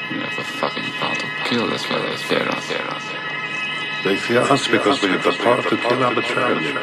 We have a fucking power to kill as well as fear us. They fear us because we have the power to kill arbitrarily.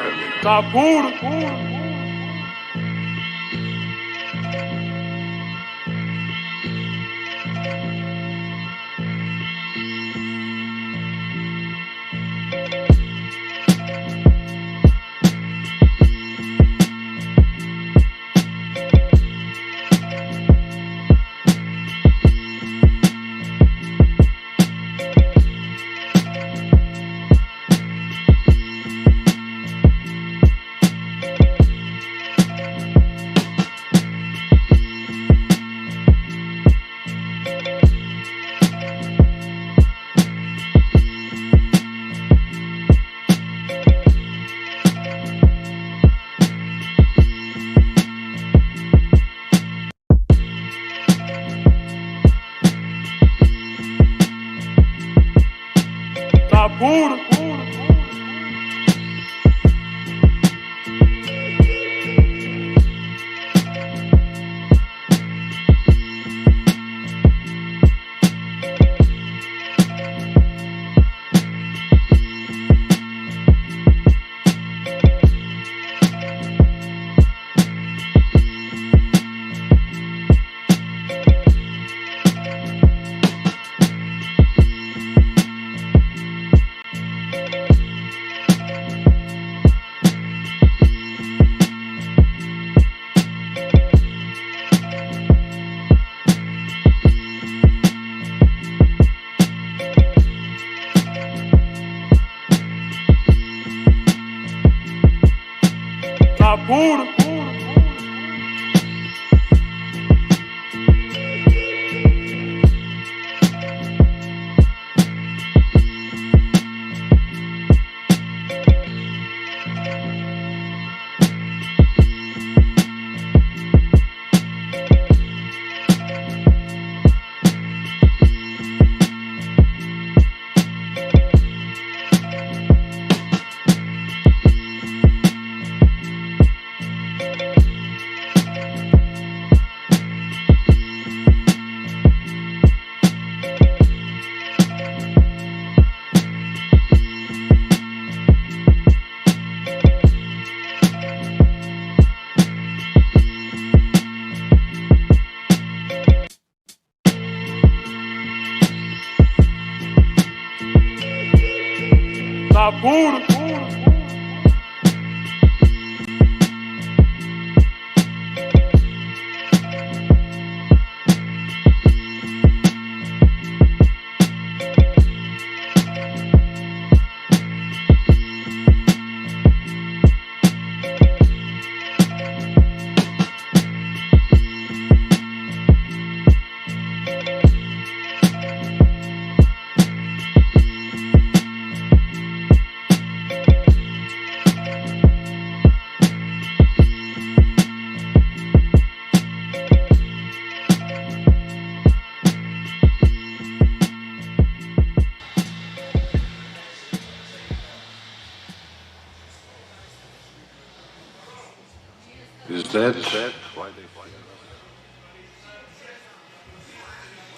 Is that why they fight?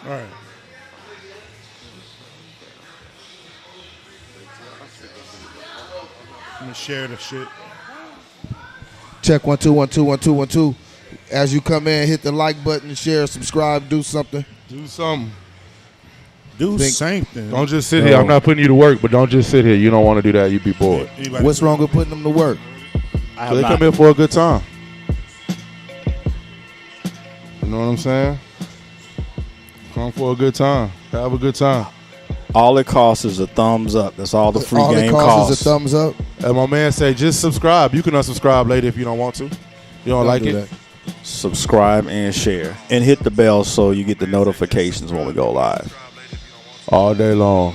All right. I'm gonna share the shit. Check 1 2 1 2 1 2 1 2. As you come in, hit the like button, share, subscribe, do something. Do something. Do something. Don't just sit here. I'm not putting you to work, but don't just sit here. You don't want to do that. You'd be bored. What's wrong with putting them to work? They come here for a good time. You know what I'm saying? Come for a good time. Have a good time. All it costs is a thumbs up. That's all the free game costs. All it costs is a thumbs up. And my man say, just subscribe. You can unsubscribe later if you don't want to. You don't like it? Subscribe and share. And hit the bell so you get the notifications when we go live. All day long.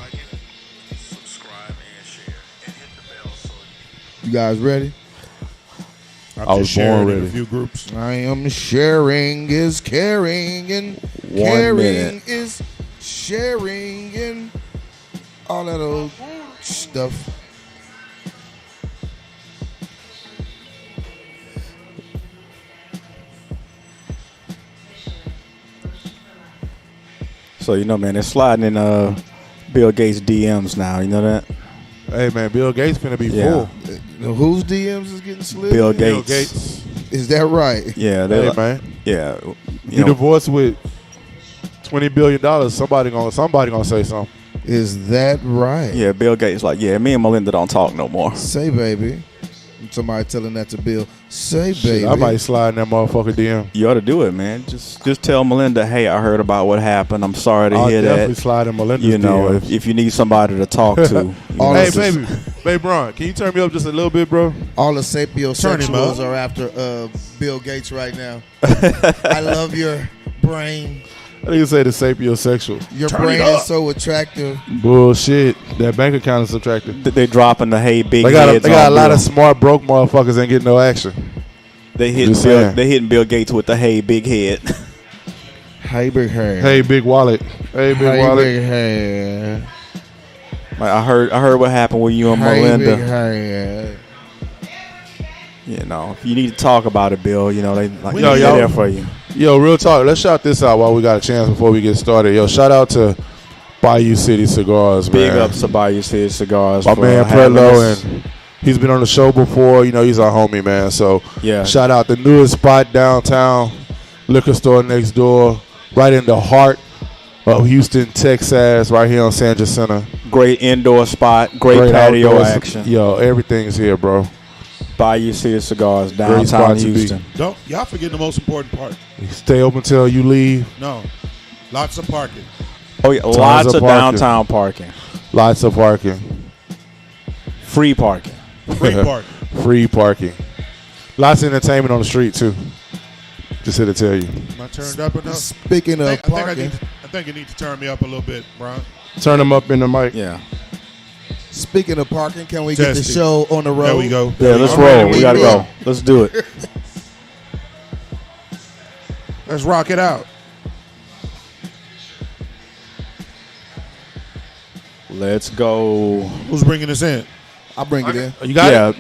You guys ready? I was born ready. In a few groups. I am sharing is caring and caring is sharing and all that old stuff. So you know, man, they're sliding in Bill Gates DMs now. You know that? Hey man, Bill Gates finna be Yeah. full. Whose DMs is getting slid? Bill in? Gates. Bill Gates. Is that right? Yeah, Hey they man, yeah. you You know, divorced with $20 billion. Somebody gonna say something. Is that right? yeah, Bill Gates like, yeah, me and Melinda don't talk no more. Say, baby. Somebody telling that to Bill. Say, baby. Shit, I might slide in that motherfucker DM. You ought to do it, man. Just tell Melinda, hey, I heard about what happened. I'm sorry to I'll hear definitely that. slide in Melinda's You know, DMs. if you need somebody to talk to. you know, Hey, just- baby, Bron, can you turn me up just a little bit, bro? All the Turn him sapiosexuals up. are after Bill Gates right now. I love your brain. I think you say the sapiosexual. Your Turn brain it up. is so attractive. Bullshit. That bank account is subtracted. They dropping the hey big They got heads a on lot Bill. of smart broke motherfuckers ain't getting no action. They hitting Just Bill, saying. they hitting Bill Gates with the hey big head. Hey, big hair. Hey, big wallet. Hey, big hey, wallet. big hair. Like I heard what happened with you and Hey, big Melinda. hair. You know, if you need to talk about it, Bill, you know they like Yo, they're y'all- there for you. Yo, real talk. Let's shout this out while we got a chance before we get started. Yo, shout out to Bayou City Cigars, man. Big ups to Bayou City Cigars. My for man having Pretlow, us. and he's been on the show before. You know, he's our homie, man. So Yeah. shout out the newest spot downtown, liquor store next door, right in the heart of Houston, Texas, right here on San Jacinto. Great indoor spot, great patio outdoors. action. Yo, everything's here, bro. Bayou City Cigars, Great downtown spot to be. Houston. Don't y'all forget the most important part. Stay open till you leave. No, lots of parking. Oh yeah, lots of of parking. downtown parking, Lots of parking. free parking. Free parking. Free parking. Lots of entertainment on the street, too. Just here to tell you. Am I turned up enough? Speaking of I parking, think you need to turn me up a little bit, Brian. Turn them up in the mic. Yeah, speaking of parking, can we get the Testing. show on the road? There we go. yeah. Let's I'm ready. roll. We gotta will. go. Let's do it. Let's rock it out. Let's go. Who's bringing us in? I'll bring it in. You got Yeah, it?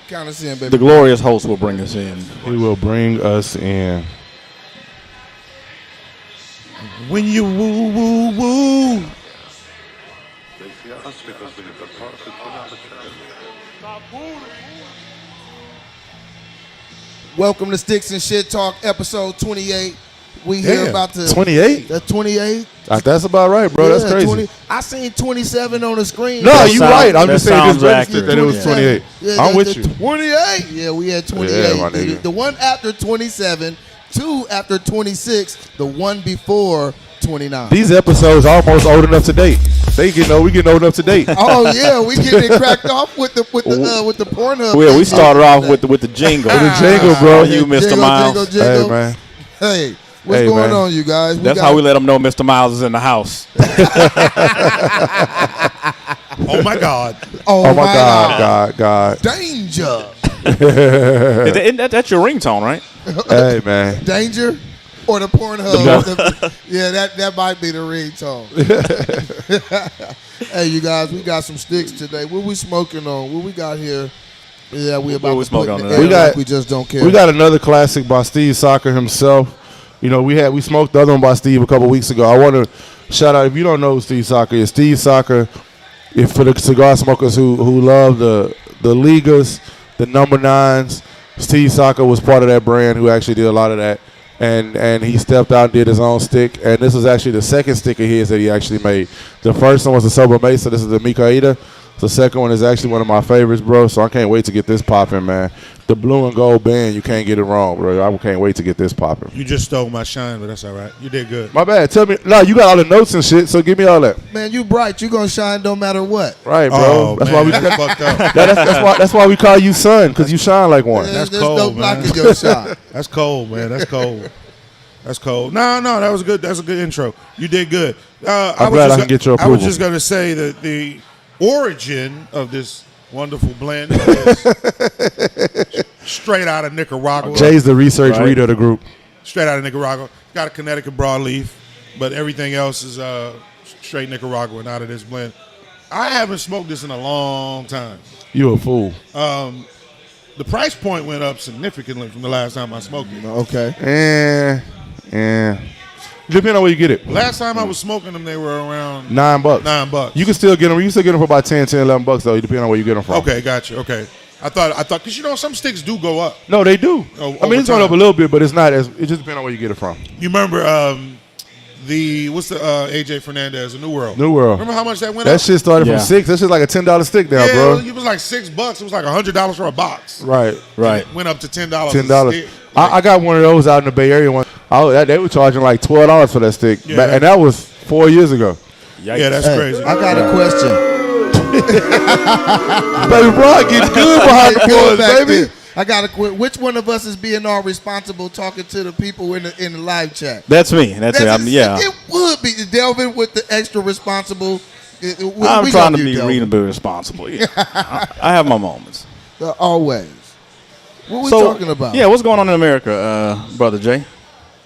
Count us in, baby. the glorious host will bring us in. He will bring us in. When you woo woo woo. They fear us because we have departed arbitrarily. Welcome to Sticks and Shit Talk, episode 28. We hear Damn. about the 28? The 28. That's about right, bro. That's Yeah, crazy. 20 I seen 27 on the screen. No, That you sound- right. I'm that just saying sounds this registered accurate. that it was 28. Yeah, I'm with you. 28. Yeah, we had 28. Yeah, my nigga. The one after 27, 2 after 26, the one before 29. These episodes are almost old enough to date. We getting old enough to date. Oh yeah, we getting it cracked off with the Pornhub. We started off with the jingle. With the jingle, bro. You, Mr. Jingle, Miles. jingle, jingle. Hey, man. Hey, what's Hey, going man. on, you guys? That's how we let them know Mr. Miles is in the house. Oh my God. Oh, Oh my God. Danger, That's your ringtone, right? Hey, man. danger, or the Pornhub. Yeah, that might be the ringtone. Hey, you guys, we got some sticks today. What we smoking on? What we got here? Yeah, we about we to put smoking in on the today? air We got- like we just don't care. We got another classic by Steve Soccer himself. You know, we smoked the other one by Steve a couple weeks ago. I want to shout out, if you don't know who Steve Soccer is, Steve Soccer, if for the cigar smokers who love the Ligas, the number 9s, Steve Soccer was part of that brand who actually did a lot of that. And he stepped out and did his own stick. And this was actually the second stick of his that he actually made. The first one was the Sober Mesa. This is the Micaida. The second one is actually one of my favorites, bro. So I can't wait to get this popping, man. The blue and gold band, you can't get it wrong, bro. I can't wait to get this popping. You just stole my shine, but that's all right. You did good. My bad. Tell me. No, you got all the notes and shit, so give me all that. Man, you bright. You gonna shine no matter what. Right, bro. Oh, that's man, why we that's fucked up. that's why we call you son, because you shine like one. That's There's cold, no man. blocking your shot. That's cold, man. That's cold. That's cold. No, that was good. That's a good intro. You did good. I'm glad I can get your I was approval. just going to say that the origin of this wonderful blend is straight out of Nicaragua. Jay's the research Right. reader of the group. Straight out of Nicaragua. Got a Connecticut broadleaf, but everything else is straight Nicaraguan out of this blend. I haven't smoked this in a long time. You a fool. The price point went up significantly from the last time I smoked it. Okay. Yeah. Depending on where you get it. Last time I was smoking them, they were around $9. $9. You can still get them. You can still get them for about 10, 11 bucks though, depending on where you get them from. Okay, gotcha. Okay. I thought, because some sticks do go up. No, they do. I mean, it's going up a little bit, but it's not as. It just depends on where you get it from. You remember what's the AJ Fernandez, the New World? New World. Remember how much that went That up? shit started from $6. That shit's like a $10 stick now, bro. It was like $6. It was like $100 for a box. Right. It went up to $10. $10. I got one of those out in the Bay Area. They were charging like $12 for that stick, and that was 4 years ago. Yikes. Yeah, that's crazy. I got a question. Baby, bro, getting good behind the boards, baby. I got a question. Which one of us is being all responsible talking to the people in the live chat? That's me. That's it. It would be Delvin with the extra responsible. I'm trying to be reasonably responsible. Yeah. I have my moments. Always. What we talking about? Yeah, what's going on in America, Brother Jay?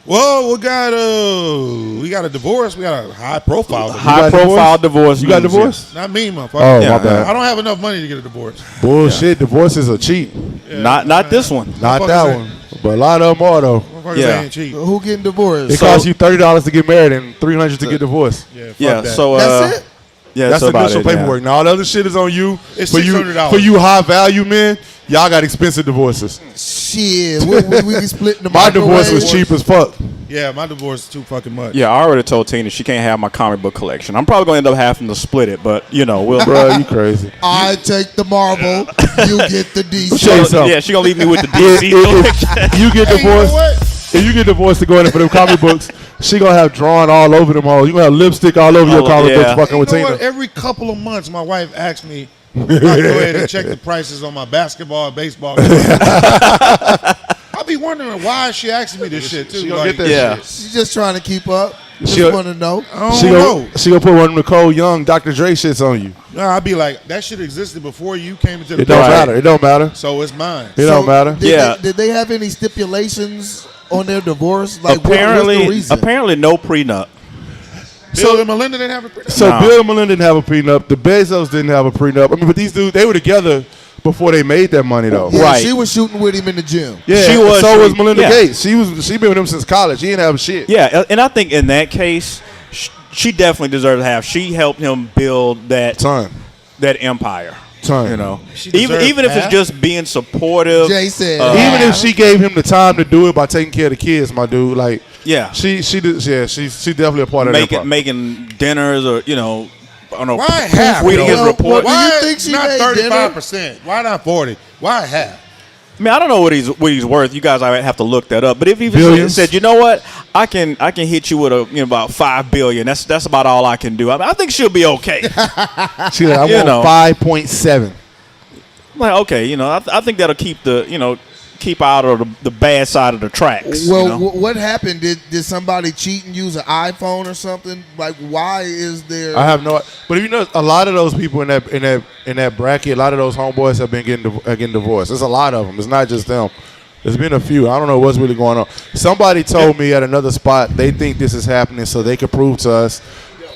Well, we got a divorce. We got a high profile divorce. You got divorced? Not me, motherfucker. Oh, my bad. I don't have enough money to get a divorce. Bullshit. Divorces are cheap. Yeah, not this one. Not that one. But a lot of them are though. Motherfuckers ain't cheap. Who getting divorced? It costs you $30 to get married and $300 to get divorced. Yeah, that. So that's it. Yeah, that's the initial paperwork. Now all the other shit is on you. It's for $600. you high value men. Y'all got expensive divorces. Shit, we be splitting the My divorce was cheap as fuck. Yeah, my divorce is too fucking much. Yeah, I already told Tina she can't have my comic book collection. I'm probably going to end up having to split it, but we'll. Bro, you crazy. I take the Marvel, you get the DC. Yeah, she gonna leave me with the DC collection. You get divorced. If you get divorced to go in for them comic books, she gonna have drawn all over them all. You gonna have lipstick all over your comic books fucking with Tina. Every couple of months, my wife asks me, I go ahead and check the prices on my basketball and baseball. I'll be wondering why she asking me this shit too. She gonna get that shit. She's just trying to keep up. She want to know. She gonna put one of Nicole Young, Dr. Dre shits on you. No, I'll be like, that shit existed before you came into the It don't matter. It don't matter. So it's mine. It don't matter. Did they have any stipulations on their divorce? Like, what's the reason? Apparently no prenup. Bill and Melinda didn't have a prenup? So Bill and Melinda didn't have a prenup. The Bezos didn't have a prenup. I mean, but these dudes, they were together before they made that money, though. Yeah, right. She was shooting with him in the gym. Yeah, she was. So was Melinda Gates. She been with him since college. He didn't have shit. Yeah, and I think in that case, she definitely deserved to have. She helped him build that empire. Even if it's just being supportive. Jay said, even if she gave him the time to do it by taking care of the kids, my dude, like she definitely a part of that. Making dinners or I don't know. Why half? Reading his report. Why do you think she not made 35%? Why not 40? Why half? I mean, I don't know what he's worth. You guys have to look that up. But if he said, you know what, I can hit you with about $5 billion. That's about all I can do. I think she'll be okay. She's like, I want 5.7. I'm like, okay, I think that'll keep out of the bad side of the tracks. Well, what happened? Did somebody cheat and use an iPhone or something? Like, why is there? I have no. But if a lot of those people in that bracket, a lot of those homeboys have been getting divorced. There's a lot of them. It's not just them. There's been a few. I don't know what's really going on. Somebody told me at another spot they think this is happening so they can prove to us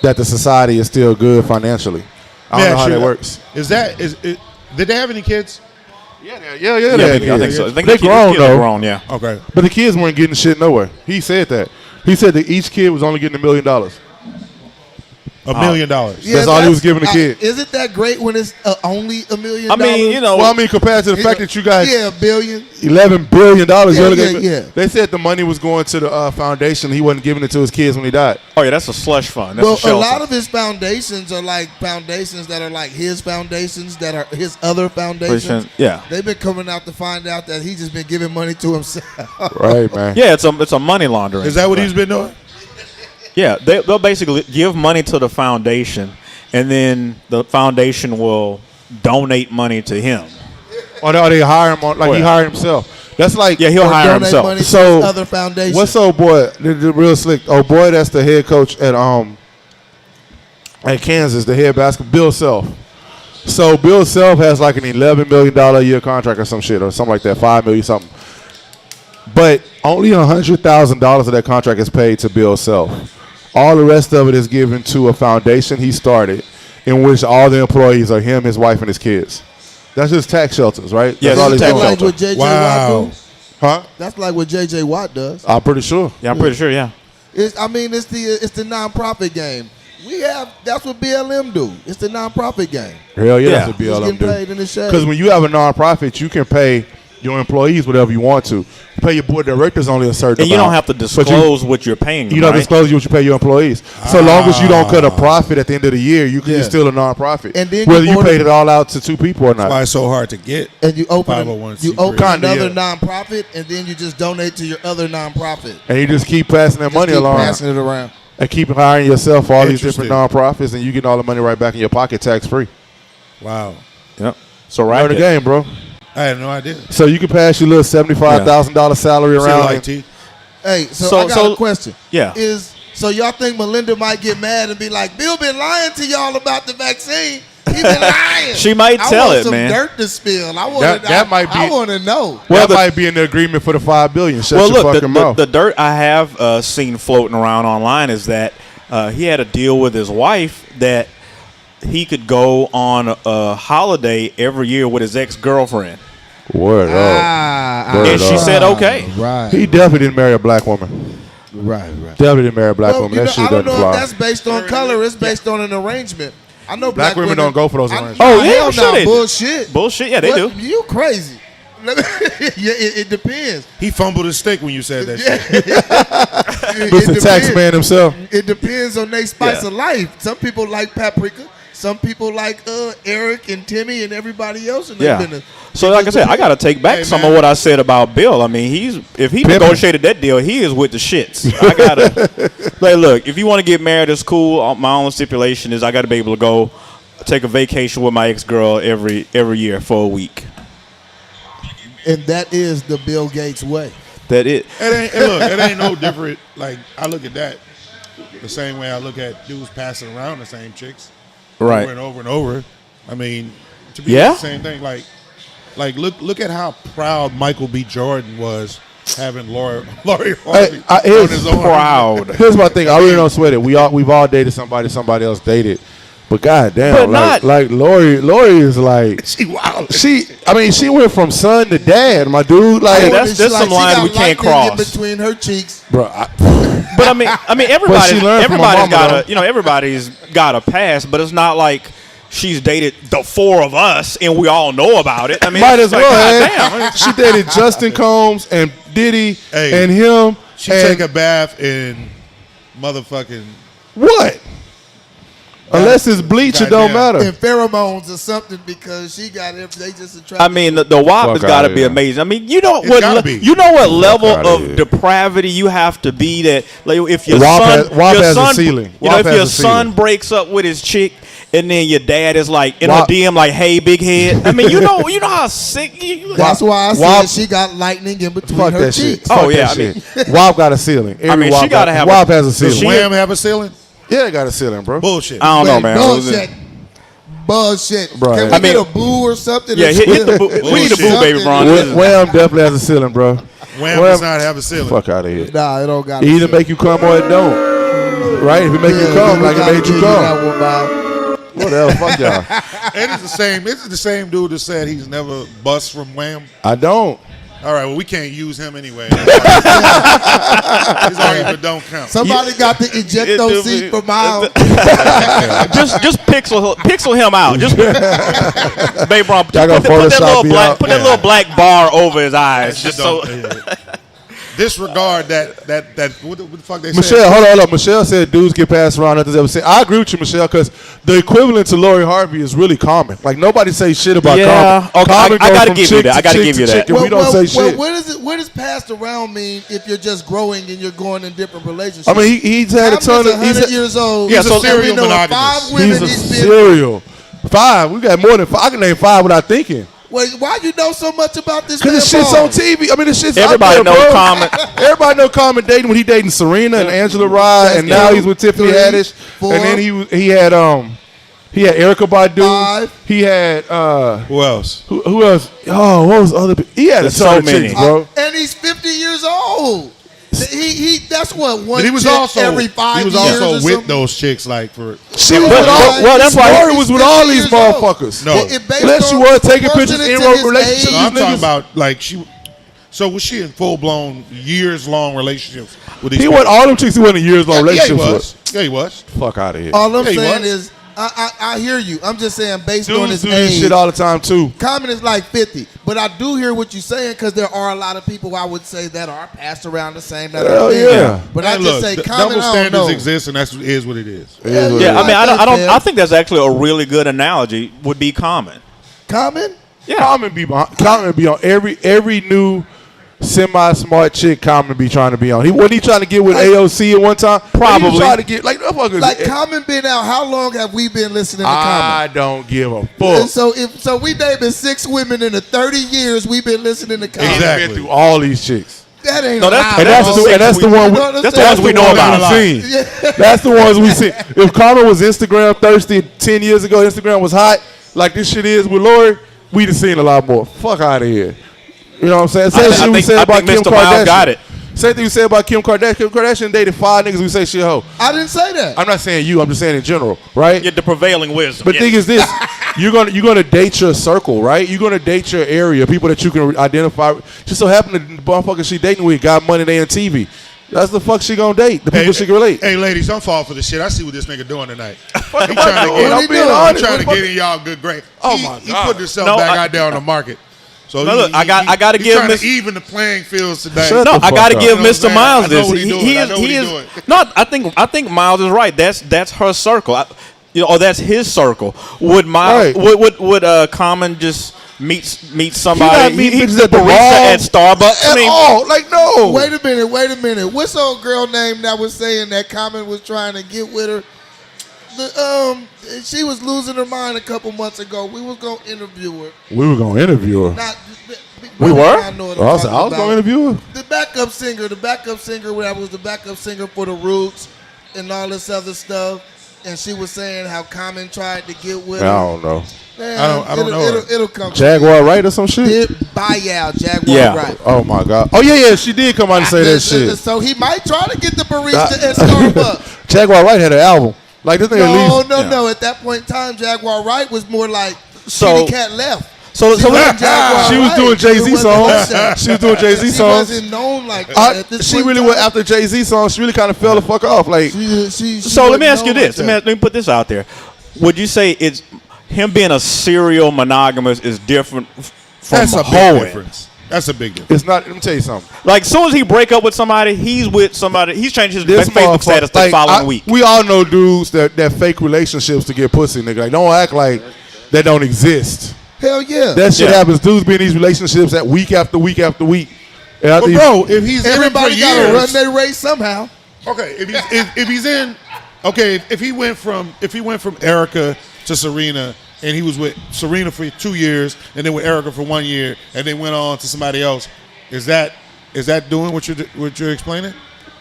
that the society is still good financially. I don't know how that works. Did they have any kids? Yeah, I think so. They grown though. Grown, yeah. Okay. But the kids weren't getting shit nowhere. He said that. He said that each kid was only getting $1 million. $1 million. Yeah, that's all he was giving the kid. Isn't that great when it's only $1 million? I mean, compared to the fact that you guys, $1 billion, $11 billion. Yeah. They said the money was going to the foundation. He wasn't giving it to his kids when he died. Oh yeah, that's a slush fund. That's a lot of his foundations are like foundations that are like his foundations that are his other foundations. Yeah, they've been coming out to find out that he's just been giving money to himself. Right, man. Yeah, it's a money laundering. Is that what he's been doing? Yeah, they'll basically give money to the foundation, and then the foundation will donate money to him. Or they hire him he hired himself. That's like he'll hire himself. Money so to other foundations. What's old boy? The real slick. Oh boy, that's the head coach at Kansas, the head basketball. Bill Self. So Bill Self has like an $11 million a year contract or some shit or something like that, $5 million something. But only $100,000 of that contract is paid to Bill Self. All the rest of it is given to a foundation he started, in which all the employees are him, his wife, and his kids. That's just tax shelters, right? Yeah, that's that's like what J.J. Watt do? Huh? That's like what J.J. Watt does. I'm pretty sure. Yeah, I'm pretty sure. Yeah. It's the nonprofit game. That's what BLM do. It's the nonprofit game. Hell yeah, Yeah. that's what BLM do. Paid in the shade. Because when you have a nonprofit, you can pay your employees whatever you want to. You pay your board of directors only a certain And you amount. don't have to disclose what you're paying them, You don't right? disclose what you pay your employees. So long as you don't cut a profit at the end of the year, you're still a nonprofit. And then whether you you order- paid it all out to 2 people or That's why not. it's so hard to get. And you open 501c3. another nonprofit, and then you just donate to your other nonprofit. And you just keep passing that money keep along. passing it around. And keep hiring yourself for all these different Interesting. nonprofits, and you get all the money right back in your pocket tax free. Wow. Yep. So Learn right the game, bro. I had no idea. So you can pass your little $75,000 salary See around. like T. Hey, so I got a question. Yeah. So y'all think Melinda might get mad and be like, Bill been lying to y'all about the vaccine? He been lying. She might tell it, some man. Dirt to spill. I want That to know. That might be in the agreement for the $5 billion. Shut Well, your look, fucking mouth. the dirt I have seen floating around online is that he had a deal with his wife that he could go on a holiday every year with his ex-girlfriend. Word up. Word And she up. said okay. Right. He definitely didn't marry a black woman. Right. Definitely didn't marry a black Well, woman. That shit I don't doesn't know if fly. that's based on color. It's based on an arrangement. I know Black women don't go for those arrangements. Oh, yeah, hell I'm sure no, they do. bullshit. Bullshit, yeah, they do. You crazy. Yeah, it depends. He fumbled his stick when you said that shit. Mr. Tax Man himself. It depends on their spice of life. Some people like paprika. Some people like Eric and Timmy and everybody else. And Yeah. So like I said, I got to take back some of what I said about Bill. I mean, if he negotiated that deal, he is with the shits. I got to like, look, if you want to get married, it's cool. My only stipulation is I got to be able to go take a vacation with my ex-girl every year for a week. And that is the Bill Gates way. That it. It ain't no different. Like, I look at that the same way I look at dudes passing around the same chicks. Right. Over and over and over. I mean, to be Yeah? the same thing. Like look at how proud Michael B. Jordan was having Lori Harvey on his arm. Proud. Here's my thing. I really don't sweat it. We've all dated somebody else dated. But goddamn, like Lori is like She wild. she went from son to dad, my dude. Like that's some lines we can't cross. Between her cheeks, bro. But I mean, But she learned from her everybody's mama, got everybody's got a pass, but it's not like she's dated the four of us and we all know about it. I mean, might it's as like, well. goddamn. She dated Justin Combs and Diddy and him. She and take a bath in motherfucking what? Unless it's bleach, it don't matter. and pheromones or something because she got it. They just attract. I mean, the WAP has Fuck got to outta be here. amazing. I mean, you know It's gotta what? be. You know what level outta of here. depravity you have to be that, like, if your WAP son, has- WAP your has a son, ceiling. you know, WAP if has your a son ceiling. breaks up with his chick, and then your dad is like in WAP. a DM like, "Hey, big head." I mean, you know how sick. That's why I said WAP- she got lightning in between Fuck her that shit. cheeks. Oh, Fuck yeah, that I shit. WAP got a ceiling. I mean, WAP she gotta have WAP a- has a ceiling. Wham have a ceiling? Yeah, it got a ceiling, bro. Bullshit. I don't know, man. Bullshit. Bro, Can we I get a boo or something? Yeah, hit the boo. We need a boo, baby, Bron. Wham definitely has a ceiling, bro. Wham does not have a ceiling. Fuck out of here. Nah, it don't got. It either make you come or it don't. Right? If it make you come, like it made you come. Whatever. Fuck y'all. And it's the same. It's the same dude that said he's never bust from Wham. I don't. All right, well, we can't use him anyway. His argument don't count. Somebody got the ejecto seat for Miles. just pixel him out. Just baby, Bron, put Y'all gonna Photoshop that little black bar over his eyes, just so. Disregard that. What the fuck they Michelle, said? hold on. Michelle said dudes get passed around, nothing's ever said. I agree with you, Michelle, because the equivalent to Lori Harvey is really Common. Like, nobody say shit about Yeah. Common. Okay, Common I goes gotta from give you chick that. to I gotta chick give to you chick, that. and we don't say shit. What does passed around mean if you're just growing and you're going in different relationships? I mean, he's had a ton of. 100 years old. He's a and serial we know monogamous. 5 women He's a he's been. serial. 5. We got more than 5. I can name 5 without thinking. Wait, why you know so much about this? Because the shit's on TV. I mean, the shit's Everybody out there, knows bro. Common. Everybody know Common dating when he dating Serena and Angela Rye, and now he's with Tiffany 3, Haddish. 4. And then he had Erykah Badu. 5. He had Who else? who else? Oh, what was the other? He had There's a ton so of many. chicks, bro. And he's 50 years old. He that's what one But he was chick also every 5 he was years also or with something. those chicks like for. She was But- with all. well, that's why Lori was with all these He's 50 years old. motherfuckers. No. It based Unless you on was taking proportionate pictures in to his relationships No, age. I'm talking about like she So was she in full blown years long relationships with these? He wasn't all them chicks. He wasn't in years long relationships Yeah, he with. was. Yeah, he was. Fuck out of here. All I'm Yeah, he saying was. is, I hear you. I'm just saying, based on Dudes his do age, this shit all the time too. Common is like 50, but I do hear what you're saying because there are a lot of people I would say that are passed around the same. That Hell are yeah. But Hey, I just say double Common. I don't standards know. exist, and is what it is. It is what Yeah, it I is. mean, I That's don't. fair. I think that's actually a really good analogy. Would be Common. Common? Yeah. Common be on every new semi-smart chick. Common be trying to be on. Wasn't he trying to get with AOC at one time? Probably. He trying to get like motherfuckers. Like Common been out. How long have we been listening to I Common? don't give a And fuck. so we naming 6 women in the 30 years we've been listening to Common. He's Exactly. been through all these chicks. That ain't No, a that's- lie, And that's bro. the, and that's the one. You know what I'm That's the saying? ones we know about. We've seen. That's the ones we see. If Common was Instagram thirsty 10 years ago, Instagram was hot like this shit is with Lori, we'd have seen a lot more. Fuck out of here. You know what I'm saying? Same shit we said about Kim Mr. Miles Kardashian. got it. Same thing we said about Kim Kardashian. Kim Kardashian dated 5 niggas. We say she a hoe. I didn't say that. I'm not saying you. I'm just saying in general, right? Get the prevailing wisdom. But yeah. thing is this: you're gonna date your circle, right? You're gonna date your area, people that you can identify. Just so happen the motherfucker she dating with got money, they in TV. That's the fuck she gonna date. The people she can relate. Hey, ladies, don't fall for the shit. I see what this nigga doing tonight. He Fuck trying to am I doing? get, I'm being honest. trying to What the get in y'all good grade. Oh, he, my he God. put himself No, back out there on the market. So No, look, I gotta he's give trying Miss- to even the playing fields today. Shut No, the I fuck got to up. give You know what I'm Mr. saying? Miles I know this. what he doing. He I is. know what He he is. doing. No, I think Miles is right. That's her circle. Or that's his circle. Would Miles Right. would Common just meet He somebody? not meeting He's bitches the at the barista mall at Starbucks. At all. Like, no. Wait a minute. What's the old girl name that was saying that Common was trying to get with her? She was losing her mind a couple months ago. We was gonna interview her. We were gonna interview her. Not, We were? I know what I'm I was talking about. gonna interview her. The backup singer that was the backup singer for the Roots and all this other stuff. And she was saying how Common tried to get with her. I don't know. Man, I don't know her. It'll come. Jaguar Wright or some shit. Buyout, Jaguar Yeah. Wright. Oh my god. Oh yeah, she did come out and say that shit. So he might try to get the barista at Starbucks. Jaguar Wright had an album. Like this thing at least. No. At that point in time, Jaguar Wright was more like So- Kitty Cat left. So wasn't Jaguar She was Wright. doing Jay-Z It wasn't songs. like that. She was doing Jay-Z She songs. wasn't known like that. At this She point really in went time, after Jay-Z songs. She really kind of fell the fuck off. Like she So let me wasn't ask you known this. like Let me put this out there. Would you say it's him being a serial monogamous is different from That's a big hoeing? difference. That's a big difference. it's not. Let me tell you something. Like, as soon as he break up with somebody, he's with somebody. He's changed his This Facebook status the like, following week. We all know dudes that fake relationships to get pussy, nigga. Like, don't act like that don't exist. Hell yeah. That shit Yeah. happens. Dudes be in these relationships that week after week after week. And after But bro, if he's Everybody in got to for run years, their race somehow. okay. If he's in, okay. If he went from Erica to Serena, and he was with Serena for 2 years, and then with Erica for 1 year, and then went on to somebody else, is that doing what you're explaining?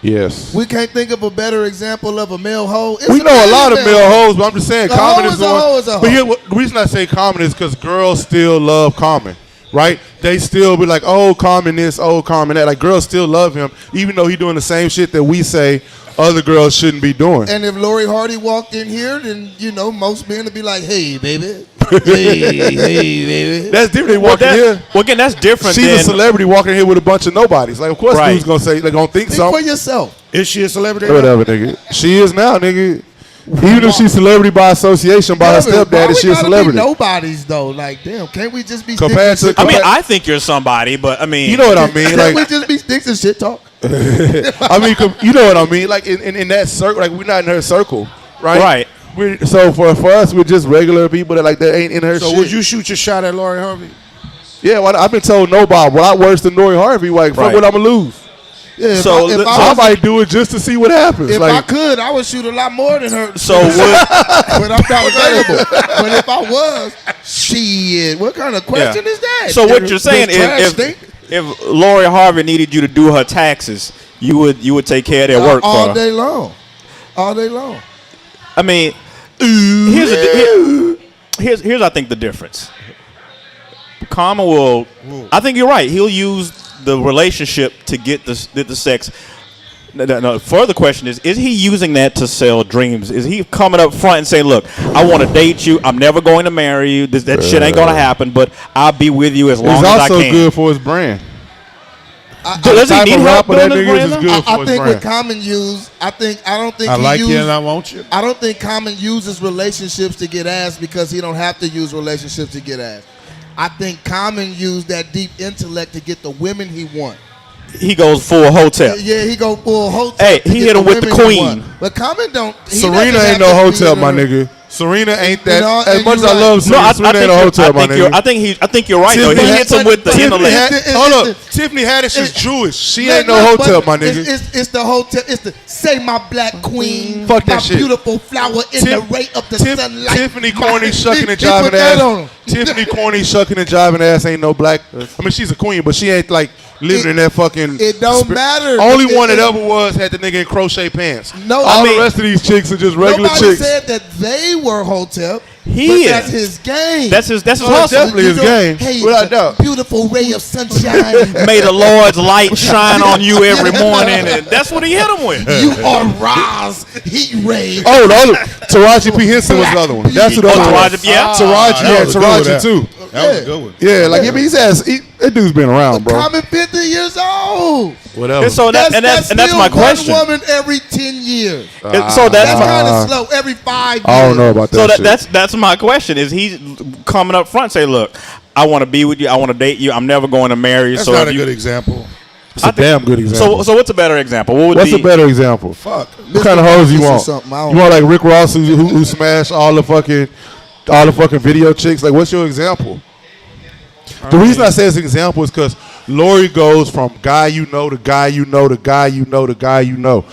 yes. We can't think of a better example of a male hoe. It's We know a lot of million male hoes, but I'm just saying A Common hoe is is the a one. hoe is a hoe. But here, the reason I say Common is because girls still love Common, right? They still be like, oh, Common this, oh, Common that. Like, girls still love him, even though he doing the same shit that we say other girls shouldn't be doing. And if Lori Hardy walked in here, then, most men would be like, hey, baby. hey, baby. That's different. They walk in here. Well, again, that's different She's a than celebrity walking in here with a bunch of nobodies. Like, of course, Right. dudes gonna say they're gonna think Think for something. yourself. Is she a celebrity? Whatever, nigga. She is now, nigga. Even if she's celebrity by association by her stepdad, is she a celebrity? Nobodies, though. Like, damn, can't we just be Compared sticks to- and I mean, Okay. I think you're somebody, but I mean, You know what I mean? Can't Like, we just be sticks and shit talk? I mean, you know what I mean? Like in that circle, like we're not in her circle, right? Right. So for us, we're just regular people that ain't in her So shit. would you shoot your shot at Lori Harvey? Yeah, well, I've been told no, Bob. Well, I worse than Lori Harvey. Like, fuck Right. what I'm gonna lose. Yeah, So, if So I I was- might do it just to see what happens. if I Like, could, I would shoot a lot more than her. so would, But I'm not available. But if I was, shit, what kind of question is that? so what you're saying Does trash is stink? if Lori Harvey needed you to do her taxes, you would take care of their work for all her. day long, all day long. I mean, here's I think the difference. Common will. I think you're right. He'll use the relationship to get the sex. No, further question is he using that to sell dreams? Is he coming up front and saying, look, I want to date you. I'm never going to marry you. That shit ain't going to happen, but I'll be with you as long it's as I also can. good for his brand. Does he type need of help rapper that doing his nigga is brand? good for I his think brand. with Common use, I don't think I he like used, you and I want you. I don't think Common uses relationships to get ass because he don't have to use relationships to get ass. I think Common used that deep intellect to get the women he want. He goes full hotel. Yeah, he go full hotel. Hey, to he get hit him with the women he queen. want. But Common don't. he Serena doesn't ain't no have to be hotel, in my a- nigga. Serena ain't that. You know, as and much as you're I love right. Serena, Serena ain't a hotel, my nigga. I think you're right though. He Tiffany hits him with the Tiffany intellect. Hold up, Tiffany Haddish is Jewish. She ain't no Look, hotel, but my nigga. It's the hotel. It's the say my black queen, Fuck that my shit. beautiful flower in the ray of the sunlight. Tiffany corny shucking and He put jiving that on him. ass. Tiffany corny shucking and jiving ass ain't no black. I mean, she's a queen, but she ain't like living in that fucking. It don't matter. Only one It- that ever was had the nigga in crochet pants. No, all I mean, the rest of these chicks are just regular Nobody chicks. said that they were hotel. He but is. that's his game. That's his Oh, hustle. definitely his game, Hey, without doubt. beautiful ray of sunshine. May the Lord's light shine on you every morning, and that's what he hit him with. You are Ra's heat ray. Oh, the other Taraji P. Henson was the other one. That's who the Oh, other one. Taraji, yeah. Taraji, that yeah, was a good one, Taraji too. That was a good one. Yeah, like I mean, that dude's been around, bro. Common 50 years old. Whatever. And so that's still my question. One woman every 10 years. So That's that's my kind of slow. Every 5 years. I don't know about that. so shit. that's my question. Is he coming up front and say, look, I want to be with you. I want to date you. I'm never going to marry you. That's So not if a you, good example. It's a damn good example. So what's a better example? What would What's be? a better example? Fuck. What kind of hoes you This or want? something, I You don't want like Rick Ross who smashed all the fucking video chicks? Like, what's your example? The reason I say it's an example is because Lori goes from guy you know to guy you know to guy you know to guy you know.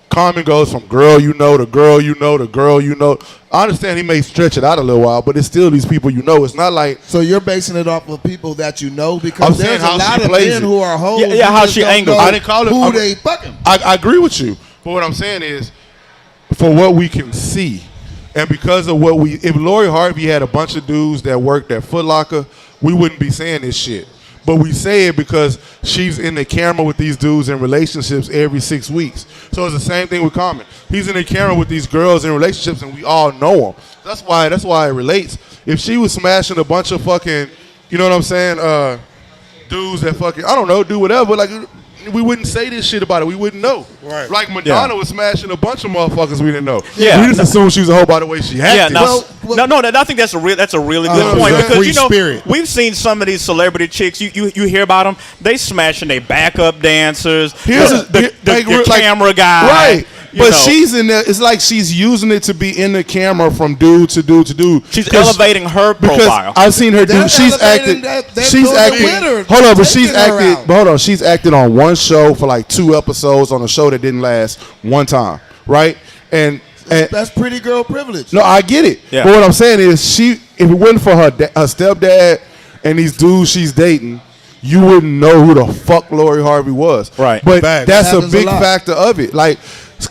Carmen goes from girl you know to girl you know to girl you know. I understand he may stretch it out a little while, but it's still these people you know. It's not like So you're basing it off of people that you know I'm because saying there's a how lot she of plays men it. who are hoes. Yeah, who how just she don't angles. know I didn't call it- who I'm- they fucking. I agree with you, but what I'm saying is, for what we can see, and because of what if Lori Harvey had a bunch of dudes that worked at Foot Locker, we wouldn't be saying this shit. But we say it because she's in the camera with these dudes in relationships every 6 weeks. So it's the same thing with Common. He's in the camera with these girls in relationships, and we all know them. That's why it relates. If she was smashing a bunch of fucking, you know what I'm saying, dudes that fucking, I don't know, do whatever, like, we wouldn't say this shit about it. We wouldn't know. Right. Like Madonna was smashing a bunch of motherfuckers we didn't know. Yeah. We just assumed she was a hoe by the way she Yeah, acted. I think that's a really good point yeah. because Free you know spirit. we've seen some of these celebrity chicks. You hear about them? They smashing their backup dancers. The camera guy, Right. you But know. she's in there. It's like she's using it to be in the camera from dude to dude to dude. She's elevating her Because profile. I've seen her do. They're She's elevating acted. that- they're She's doing it acted. with her. Hold on, but They're she's taking her acted. out. But hold on, she's acted on one show for like 2 episodes on a show that didn't last one time, right? And That's pretty girl privilege. no, I get it. Yeah. But what I'm saying is, if it wasn't for her stepdad and these dudes she's dating, you wouldn't know who the fuck Lori Harvey was. Right. But Facts. that's a Happens a big lot. factor of it. Like,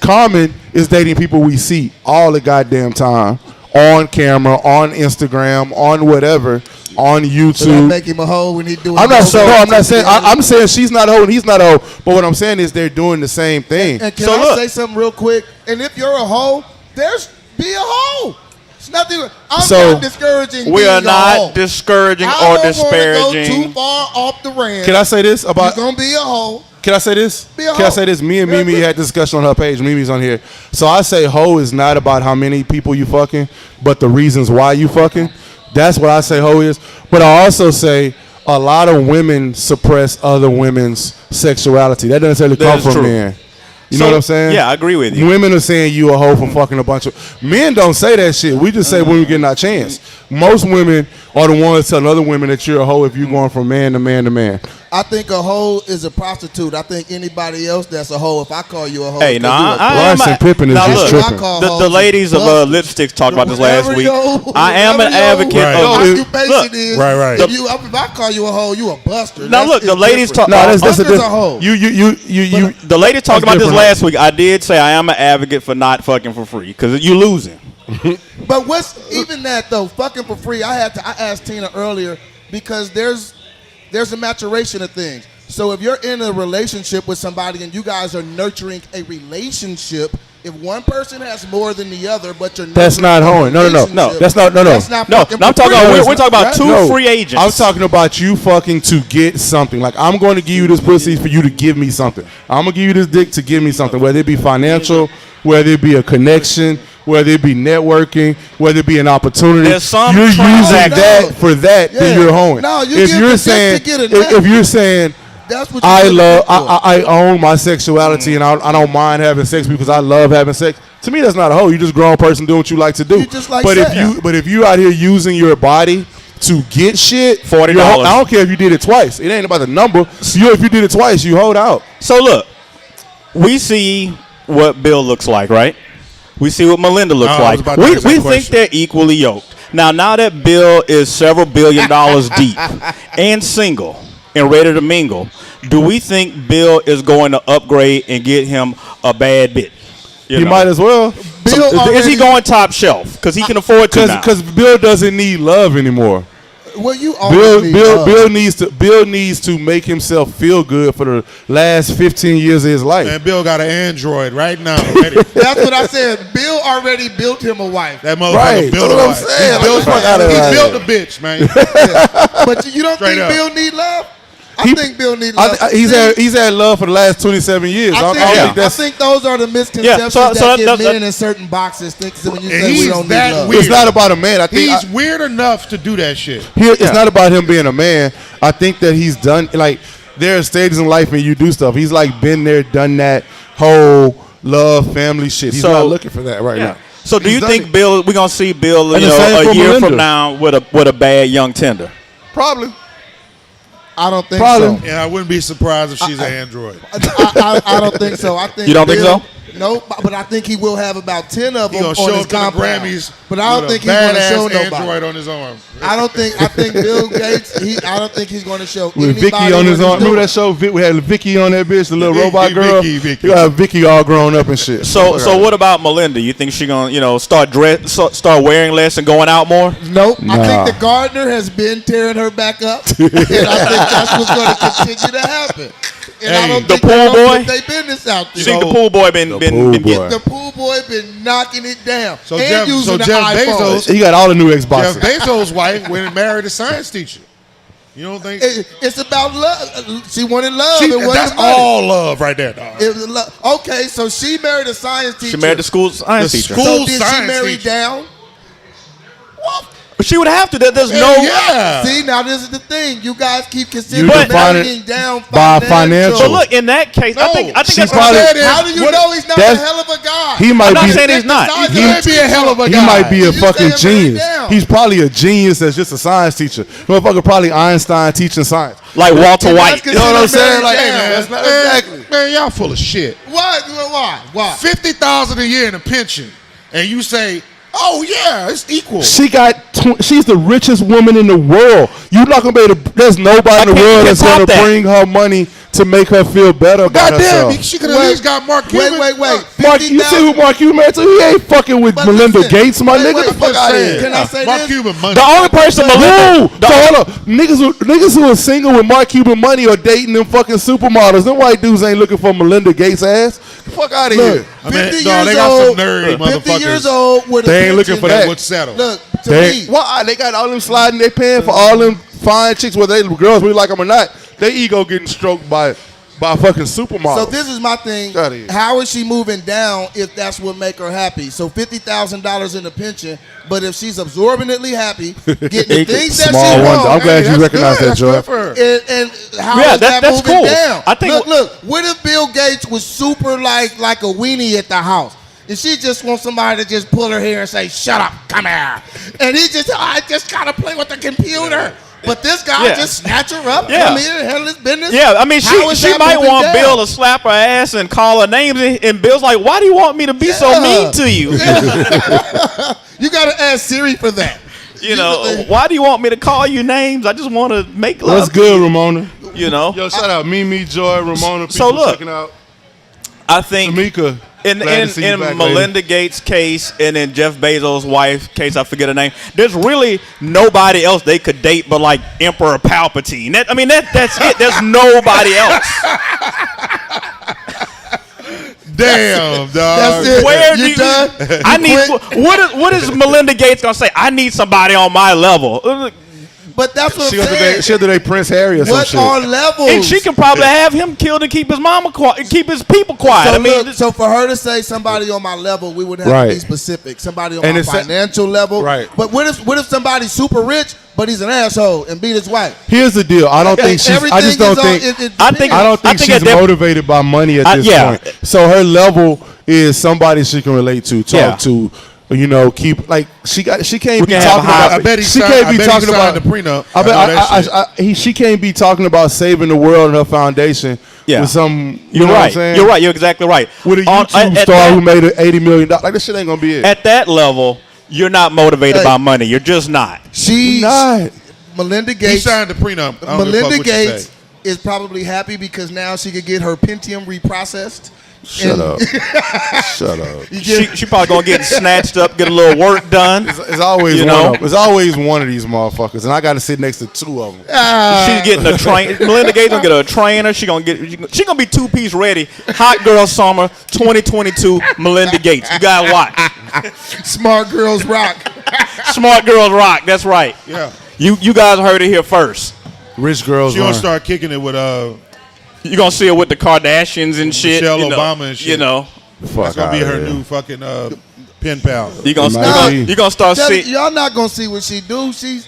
Carmen is dating people we see all the goddamn time on camera, on Instagram, on whatever, on So that YouTube. make him a hoe when he doing. I'm not the saying. No, hoe. I'm not saying. I'm saying she's not a hoe and he's not a hoe. But what I'm saying is they're doing the same thing. And can So I look. say something real quick? And if you're a hoe, be a hoe. It's nothing. I'm So, not discouraging. We being are a not hoe. discouraging I or don't wanna Go disparaging. too far off the range. Can I say this You're about? gonna be a hoe. Can I say this? Be a Can I hoe. say this? Me and Yeah, Mimi be- had discussion on her page. Mimi's on here. So I say hoe is not about how many people you fucking, but the reasons why you fucking. That's what I say hoe is. But I also say a lot of women suppress other women's sexuality. That doesn't necessarily That come is from true. men. You So, know what I'm saying? yeah, I agree with you. Women are saying you a hoe for fucking a bunch of men. Don't say that shit. We just say when we getting our chance. Most women are the ones telling other women that you're a hoe if you're going from man to man to man. I think a hoe is a prostitute. I think anybody else that's a hoe. If I call you a hoe, Hey, because nah, you a Bryson bust. Pippen is now just look, tripping. I call the hoes ladies of bust. Lipsticks talked about this last Whatever week. your- I am an whatever your advocate Right. of. occupation Look, is. Right. If I call you a hoe, you a buster. Now look, the ladies talk. No, that's a Buster's a different. hoe. You. The lady talked That's about this different. last week. I did say I am an advocate for not fucking for free because you losing. But what's even that though? Fucking for free. I asked Tina earlier because there's a maturation of things. So if you're in a relationship with somebody and you guys are nurturing a relationship, If one person has more than the other, but you're That's not hoeing. No. That's not. No. That's not No, fucking I'm talking about free. we're talking about two free agents. I'm talking about you fucking to get something. Like, I'm going to give you this pussy for you to give me something. I'm going to give you this dick to give me something, whether it be financial, whether it be a connection, whether it be networking, whether it be an opportunity. There's some you're using that for that, Yeah. then you're hoeing. No, you if give you're the dick saying, to get a if you're saying, That's what you I give the love, dick for. I own my sexuality and I don't mind having sex because I love having sex. To me, that's not a hoe. You're just a grown person doing what you like to do. You just like but sex. if you out here using your body to get shit, $40. you're I don't care if you did it twice. It ain't about the number. If you did it twice, you hold out. So look, we see what Bill looks like, right? We see what Melinda looks I was like. about to We ask that think question. they're equally yoked. Now that Bill is several $1 billion deep and single and ready to mingle, do we think Bill is going to upgrade and get him a bad bitch? You might as well. Bill Is he already- going top shelf? Because he can afford to now. Because Bill doesn't need love anymore. Well, you always need love. Bill needs to make himself feel good for the last 15 years of his life. Man, Bill got an Android right now. Ready. That's what I said. Bill already built him a wife. That motherfucker Right, built that's a what I'm wife. saying. He built, Like, fuck outta here. he built a bitch, man. But you don't Straight think up. Bill need love? I think Bill need love. He's had love for the last 27 years. I don't think I think those are the misconceptions Yeah, so that get that's- men in certain boxes think when you And say we he's don't need that love. weird. it's not about a man. I think He's weird enough to do that shit. it's not about him being a man. I think that he's done, like, there are stages in life when you do stuff. He's like been there, done that whole love, family shit. He's So- not looking for that right now. So do He's you done think it. Bill? We're gonna see Bill, And the same a for year Melinda. from now with a bad young tender? Probably. I don't think Probably. so. And I wouldn't be surprised if she's an Android. I don't think so. I think You don't think Bill- so? No, but I think he will have about 10 of He them gonna on show his up to the compound. Grammys. But I don't with think a he's going to badass show nobody. Android on his arm. I think Bill Gates. I don't think he's going to show With anybody Vicky on his what arm. he's Remember doing. that show? We had Vicky on that bitch, the little robot girl. Vicky. You got Vicky all grown up and shit. So what about Melinda? You think she gonna start wearing less and going out more? Nope. Nah. I think the gardener has been tearing her back up, and I think that's what's going to continue to happen. And I don't the think pool they're gonna boy? put their business out You there. think the pool boy been pool getting boy. The pool boy been knocking it down So and Jeff- using so the Jeff iPhone. Bezos- He got all the new Jeff Xboxes. Bezos' wife went and married a science teacher. You don't think? It's about love. She wanted love. She- it wasn't that's money. all love right there, dog. It was love. Okay, so she married a science teacher. She married the school science The teacher. school- So did she science marry teacher. down? But she would have to. There's no. Yeah. See, now this is the thing. You guys keep considering You define marrying it down by financial. financial. But look, in that case, I No, think she that's probably- said is, How do you what- know he's not a that's- hell of a guy? He might I'm not be. saying he's not. He might be a hell of a He guy. might be a You fucking saying marry genius. down. He's probably a genius that's just a science teacher. Motherfucker probably Einstein teaching science. Like Walter And White. that's You know what I'm considered saying? Like, married hey, man, down. that's not Man, exactly. man, y'all full of shit. What? Why? 50,000 a year in a pension, and you say, "Oh yeah, it's equal." She got. She's the richest woman in the world. You're not gonna be able to. There's nobody in the can't world get that's gonna top that. bring her money to make her feel better about Goddamn, herself. she could have at least got Mark Cuban. Wait. Mark, you see who Mark Cuban married to? He ain't fucking with But Melinda listen, Gates, my wait, nigga. wait, The fuck Just out of saying. here. Can I say Mark this? Cuban money. The only person Who? Melinda. So hold up. Niggas who are single with Mark Cuban money are dating them fucking supermodels. Them white dudes ain't looking for Melinda Gates ass. The fuck out of here. Look, I mean, 50 no, years they got some old. nerdy 50 years motherfuckers. old with a They ain't looking pension. for That that. would settle. Look, to They, me, why they got all them sliding? They paying for all them fine chicks, whether they girls really like them or not. Their ego getting stroked by fucking supermodels. so this is my thing. Outta here. How is she moving down if that's what make her happy? So $50,000 in a pension, but if she's absorbently happy, getting the things that Small she ones. wants, I'm glad you that's recognize good. that, That's Joy. good for her. and how Yeah, is that's that moving cool. down? I think look. What if Bill Gates was super like a weenie at the house? And she just wants somebody to just pull her hair and say, "Shut up, come here," and I just gotta play with the computer. But this guy Yeah. just snatch her up, Yeah. come here and handle his business. Yeah, I mean, How is she that might moving want down? Bill to slap her ass and call her names, and Bill's like, "Why do you want me to be so Yeah. mean to you? You gotta ask Siri for that. You know, why do you want me to call you names? I just want to make love." That's good, Ramona. You know, Yo, shout out Mimi, Joy, Ramona. So People look, checking out. I think Tamika. in glad to see you back, lady. Melinda Gates' case and in Jeff Bezos' wife case, I forget her name. There's really nobody else they could date but like Emperor Palpatine. That's it. There's nobody else. Damn, dog. That's it. Where You do you? done? I need. What is Melinda Gates gonna say? I need somebody on my level. But that's what She I'm saying. had to date Prince Harry or some What shit. are levels? And she can probably have him killed and keep his mama quiet, keep his people quiet. So, I mean, look, so for her to say somebody on my level, we would have to Right. be specific. Somebody on And my it's- financial level. Right. But what if somebody's super rich, but he's an asshole and beat his wife? Here's the deal. I don't think she's. I just don't think. I think she's at that- motivated by money at this yeah. point. So her level is somebody she can relate to, talk to. You know, keep like she can't be can have talking high- about. I bet he she signed, can't I be bet talking he signed about the prenup. I bet know that shit. she can't be talking about saving the world and her foundation Yeah. with some. You're know what I'm right. saying? You're right. You're exactly right. With a YouTube star who made $80 million, like this shit ain't gonna be it. At that level, you're not motivated Hey. by money. You're just not. She's Not. Melinda He Gates. signed the prenup. I don't give a fuck Melinda what you Gates say. is probably happy because now she could get her Pentium reprocessed. Shut And- up. Shut up. You get- She probably gonna get snatched up, get a little work done. It's always You one know? of them. It's always one of these motherfuckers, and I got to sit next to two of them. She's getting a train. Melinda Gates gonna get a trainer. She gonna be 2-piece ready. Hot girl summer 2022. Melinda Gates. You gotta watch. Smart girls rock. Smart girls rock. That's right. Yeah. You guys heard it here first. Rich girls. She gonna run. start kicking it with You gonna see her with the Kardashians and shit. Michelle you know, Obama and shit. You know. Fuck That's gonna be outta her here. new fucking pen pal. You gonna might be. you gonna start Tell seeing. y'all not gonna see what she do. She's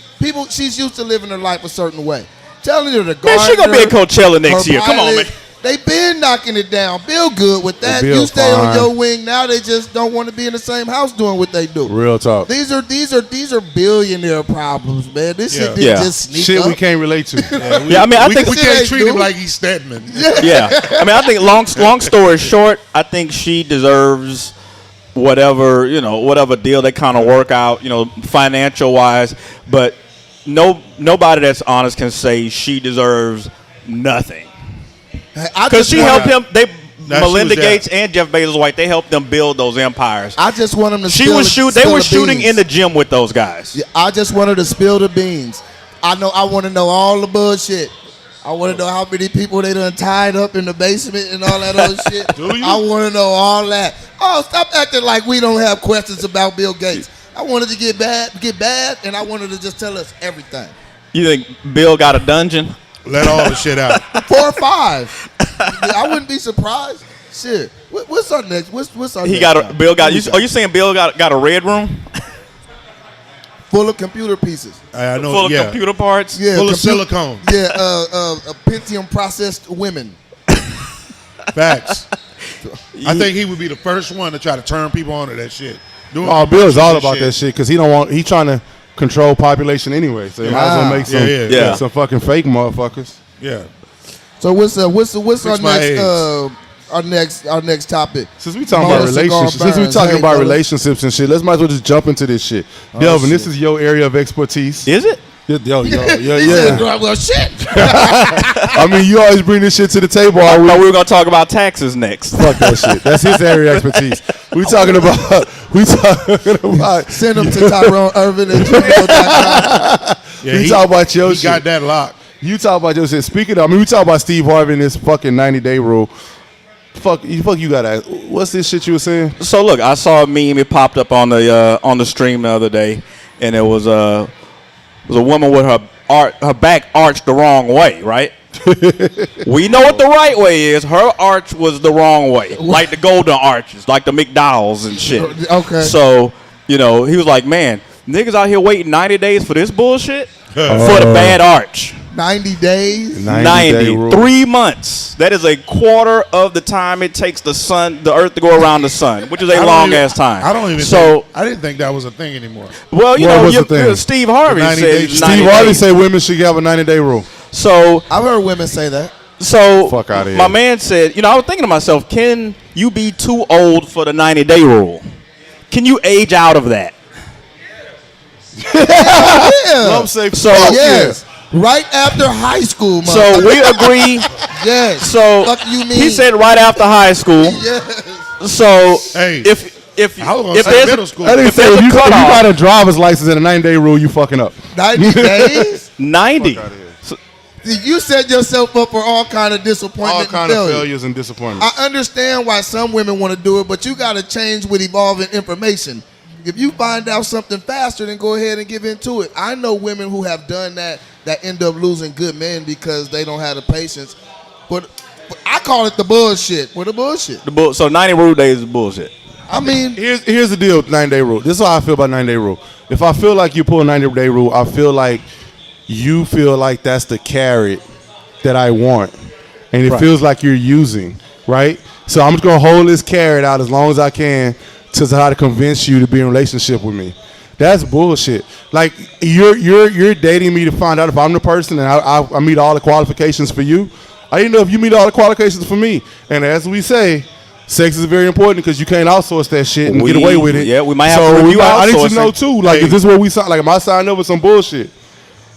used to living her life a certain way. Telling her to go. Man, she gonna be at Coachella next year. Come on, man. They been knocking it down. Bill good with that. Bill You stay on fine. your wing. Now they just don't want to be in the same house doing what they do. Real talk. These are billionaire problems, man. This shit didn't Yeah. just sneak Shit up. we can't relate to. Yeah, I mean, I we, think we can't treat him dude. like he's Stedman. Yeah, I mean, I think long story short, I think she deserves whatever deal they kind of work out, financial wise. But nobody that's honest can say she deserves nothing because she helped him. Melinda Gates and Jeff Bezos' wife, they helped them build those empires. I just want them to. They spill were the shooting beans. in the gym with those guys. Yeah, I just want her to spill the beans. I want to know all the bullshit. I want to know how many people they done tied up in the basement and all that other shit. Do you? I want to know all that. Oh, stop acting like we don't have questions about Bill Gates. I wanted to get bad, and I wanted to just tell us everything. You think Bill got a dungeon? Let all the shit out. 4 or 5. I wouldn't be surprised. Shit. What's our next? What's our He next got a topic? Bill got. Are you saying Bill got a red room full of computer pieces. I know. full of yeah. computer parts? Yeah, Full of silicone. Yeah, Pentium processed women. Facts. I think he would be the first one to try to turn people onto that shit. Doing Oh, Bill's all commercials and about that shit because he trying to control population anyway. So he might as well make some Yeah. some fucking fake motherfuckers. Yeah. So what's our my next our next topic? Since we talking about relationships and shit, let's might as well just jump into this shit. Delvin, this is your area of expertise. Is it? Yo, He yeah. said, well, shit. I mean, you always bring this shit to the table all I thought week. we were gonna talk about taxes next. Fuck that shit. That's his area of expertise. We talking about. Send them to Tyrone Irvin at gmail.com. Yeah, We talk about your he shit. got that locked. You talk about your shit. Speaking of, we talk about Steve Harvey and this fucking 90-day rule. Fuck you got to. What's this shit you were saying? So look, I saw a meme. It popped up on the stream the other day, and it was a woman with her back arched the wrong way, right? We know what the right way is. Her arch was the wrong way, like the golden arches, like the McDowell's and shit. Okay. So he was like, man, niggas out here waiting 90 days for this bullshit for the bad arch. 90 days. 90-day rule. 3 months. That is a quarter of the time it takes the Earth to go around the sun, which is a long ass time. I don't even. So, I didn't think that was a thing anymore. well, What was the thing? Steve Harvey The 90 said days. 90 Steve Harvey days. said women should have a 90-day rule. So I've heard women say that. Fuck outta here. my man said, I was thinking to myself, can you be too old for the 90-day rule? Can you age out of that? Yeah. I'm saying, So Yes. Right after high school, So motherfucker. we agree. Yes. So Fuck you mean? he said right after high school. Yes. So Hey, if I was gonna if say there's middle school. that nigga if said there's if a you cutoff- got a driver's license and a 90-day rule, you fucking up. 90 days? 90. You set yourself up for all kind of disappointment. All and kind of failure. failures and disappointments. I understand why some women want to do it, but you got to change with evolving information. If you find out something faster, then go ahead and give into it. I know women who have done that end up losing good men because they don't have the patience. But I call it the bullshit. What the bullshit? So 90 rule days is bullshit. I mean, Here's the deal with 90-day rule. This is how I feel about 90-day rule. If I feel like you pull a 90-day rule, I feel like you feel like that's the carrot that I want. And it feels like you're using, right? So I'm just going to hold this carrot out as long as I can to try to convince you to be in a relationship with me. That's bullshit. Like, you're dating me to find out if I'm the person and I meet all the qualifications for you. I didn't know if you meet all the qualifications for me. And as we say, sex is very important because you can't outsource that shit and get away with it. Yeah, we might have to review I need outsourcing. to know too. Like, is this what we sign? Like, am I signed up with some bullshit?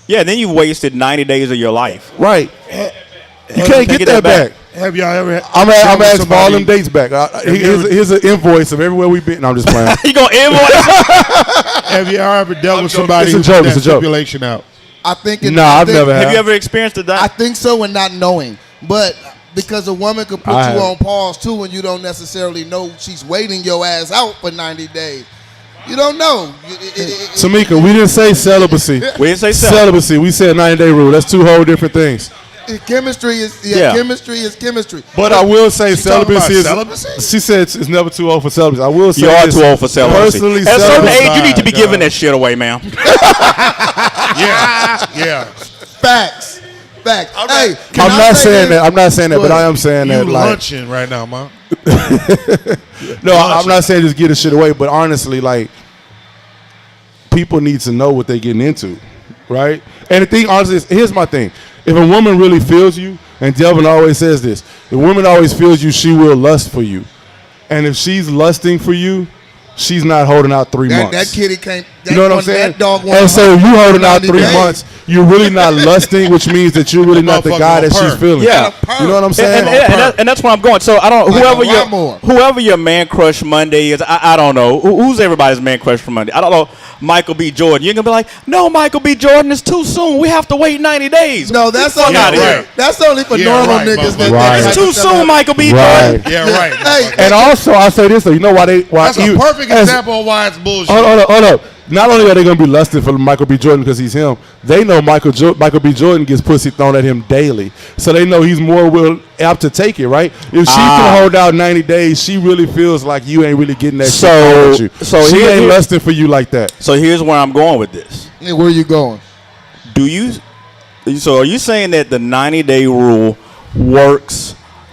Yeah, then you've wasted 90 days of your life. Right. You can't get that back. Have y'all ever? I'm asking for all them dates back. Here's an invoice of everywhere we've been. No, I'm just playing. You gonna invoice? Have y'all ever dealt with joking. somebody It's a who joke. put It's that a joke. stipulation out? I think I've never had. Have you ever experienced it? I think so, and not knowing. But because a woman could put you on pause too, and you don't necessarily know she's waiting your ass out for 90 days. You don't know. Tamika, we didn't say celibacy. We didn't say celibacy. We said 90-day rule. That's two whole different things. Chemistry is chemistry is chemistry. But I will say talking celibacy about is. celibacy? She said it's never too old for celibacy. I will say You are this. too old for celibacy. Personally, At a certain celibacy- age, you need to be giving that shit away, man. Yeah. Facts. Hey, I'm not saying that. I'm not saying that, but I am saying You that. Like, lunching right now, man. no, I'm not saying just get the shit away, but honestly, like, people need to know what they're getting into, right? And the thing, honestly, is, here's my thing. If a woman really feels you, and Delvin always says this, if a woman always feels you, she will lust for you. And if she's lusting for you, she's not holding out 3 months. that kitty can't. You know what I'm saying? That dog and so if you holding out 3 days. months, you're really not lusting, which means that you're really not the guy that she's feeling. Yeah. You know what I'm saying? And that's where I'm going. So I don't. Like Whoever your man crush Monday is, I don't know. Who's everybody's man crush for Monday? I don't know. Michael B. Jordan. You're gonna be like, no, Michael B. Jordan is too soon. We have to wait 90 days. No, that's Fuck only outta here. That's only for normal niggas. Right. It's too soon, Michael B. Right. Jordan. Yeah, right. Hey, And also, I say this though. You know why That's a perfect example of why it's bullshit. Hold up. Not only are they going to be lusting for Michael B. Jordan because he's him, they know Michael B. Jordan gets pussy thrown at him daily. So they know he's more apt to take it, right? If she can hold out 90 days, she really feels like you ain't really getting that shit thrown at you. So she ain't lusting for you like that. So here's where I'm going with this. Hey, where you going? So are you saying that the 90-day rule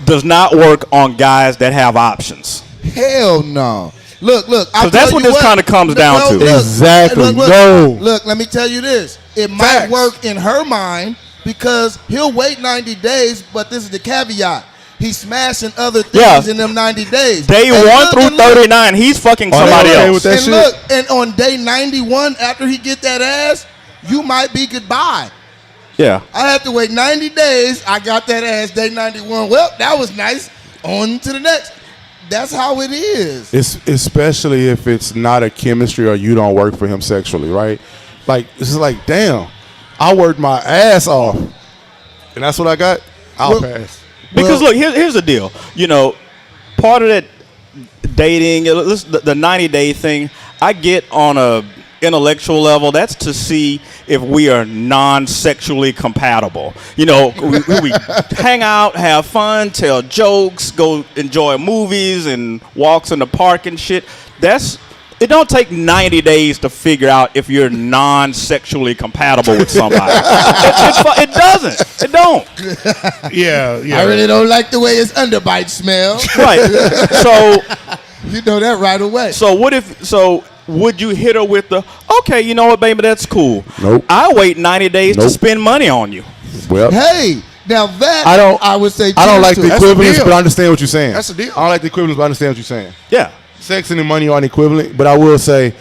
does not work on guys that have options? Hell no. Look. Because that's what this kind of comes down to. Exactly. Look, let me tell you this. It might work in her mind because he'll wait 90 days, but this is the caveat. He's smashing other things in them 90 days. Day 1 through 39, he's fucking somebody else. And look, and on day 91, after he get that ass, you might be goodbye. Yeah. I have to wait 90 days. I got that ass day 91. Well, that was nice. On to the next. That's how it is. It's especially if it's not a chemistry or you don't work for him sexually, right? Like, it's just like, damn, I worked my ass off. And that's what I got. I'll pass. Because look, here's the deal. You know, part of that dating, the 90-day thing, I get on a intellectual level. That's to see if we are non-sexually compatible. You know, we hang out, have fun, tell jokes, go enjoy movies and walks in the park and shit. It don't take 90 days to figure out if you're non-sexually compatible with somebody. It doesn't. It don't. Yeah. I really don't like the way his underbite smells. Right. So you know that right away. So would you hit her with the, okay, you know what, baby, that's cool. Nope. I wait 90 days to spend money on you. Well, hey, now that I would say I don't like to. the equivalence, but I understand what you're saying. That's the deal. I don't like the equivalence, but I understand what you're saying. Yeah. Sex and the money aren't equivalent, but I will say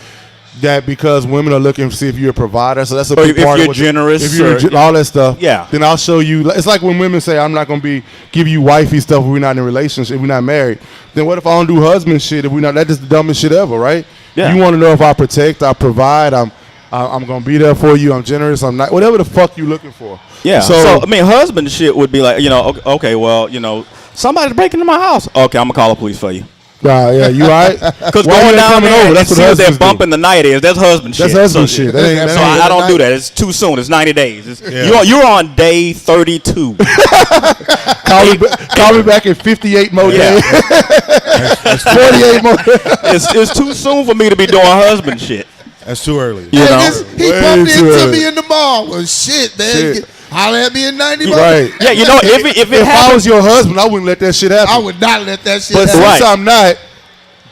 that because women are looking to see if you're a provider, so that's a big part of you're generous, if you're all that stuff. Yeah. Then I'll show you. It's like when women say, "I'm not going to give you wifey stuff if we're not in a relationship, if we're not married." Then what if I don't do husband shit if we're not? That's just the dumbest shit ever, right? Yeah. You want to know if I protect, I provide, I'm I'm gonna be there for you. I'm generous. I'm not whatever the fuck you looking for. Yeah. So I mean, husband shit would be like, okay, well, somebody's breaking into my house. Okay, I'm gonna call the police for you. Yeah, you all right? Because going down there and that's what see what that husbands bump do. in the night is, that's husband shit. That's husband shit. That ain't, So I don't do that. It's too soon. It's 90 days. You're on day 32. Call me back in 58 more days. 48 more. It's too soon for me to be doing husband shit. That's too early. He Way bumped too into early. me in the mall. Well, shit, man. Shit. Holler at me in 90 more. Right. Yeah, if I happens, was your husband, I wouldn't let that shit happen. I would not let that shit But happen. since I'm not,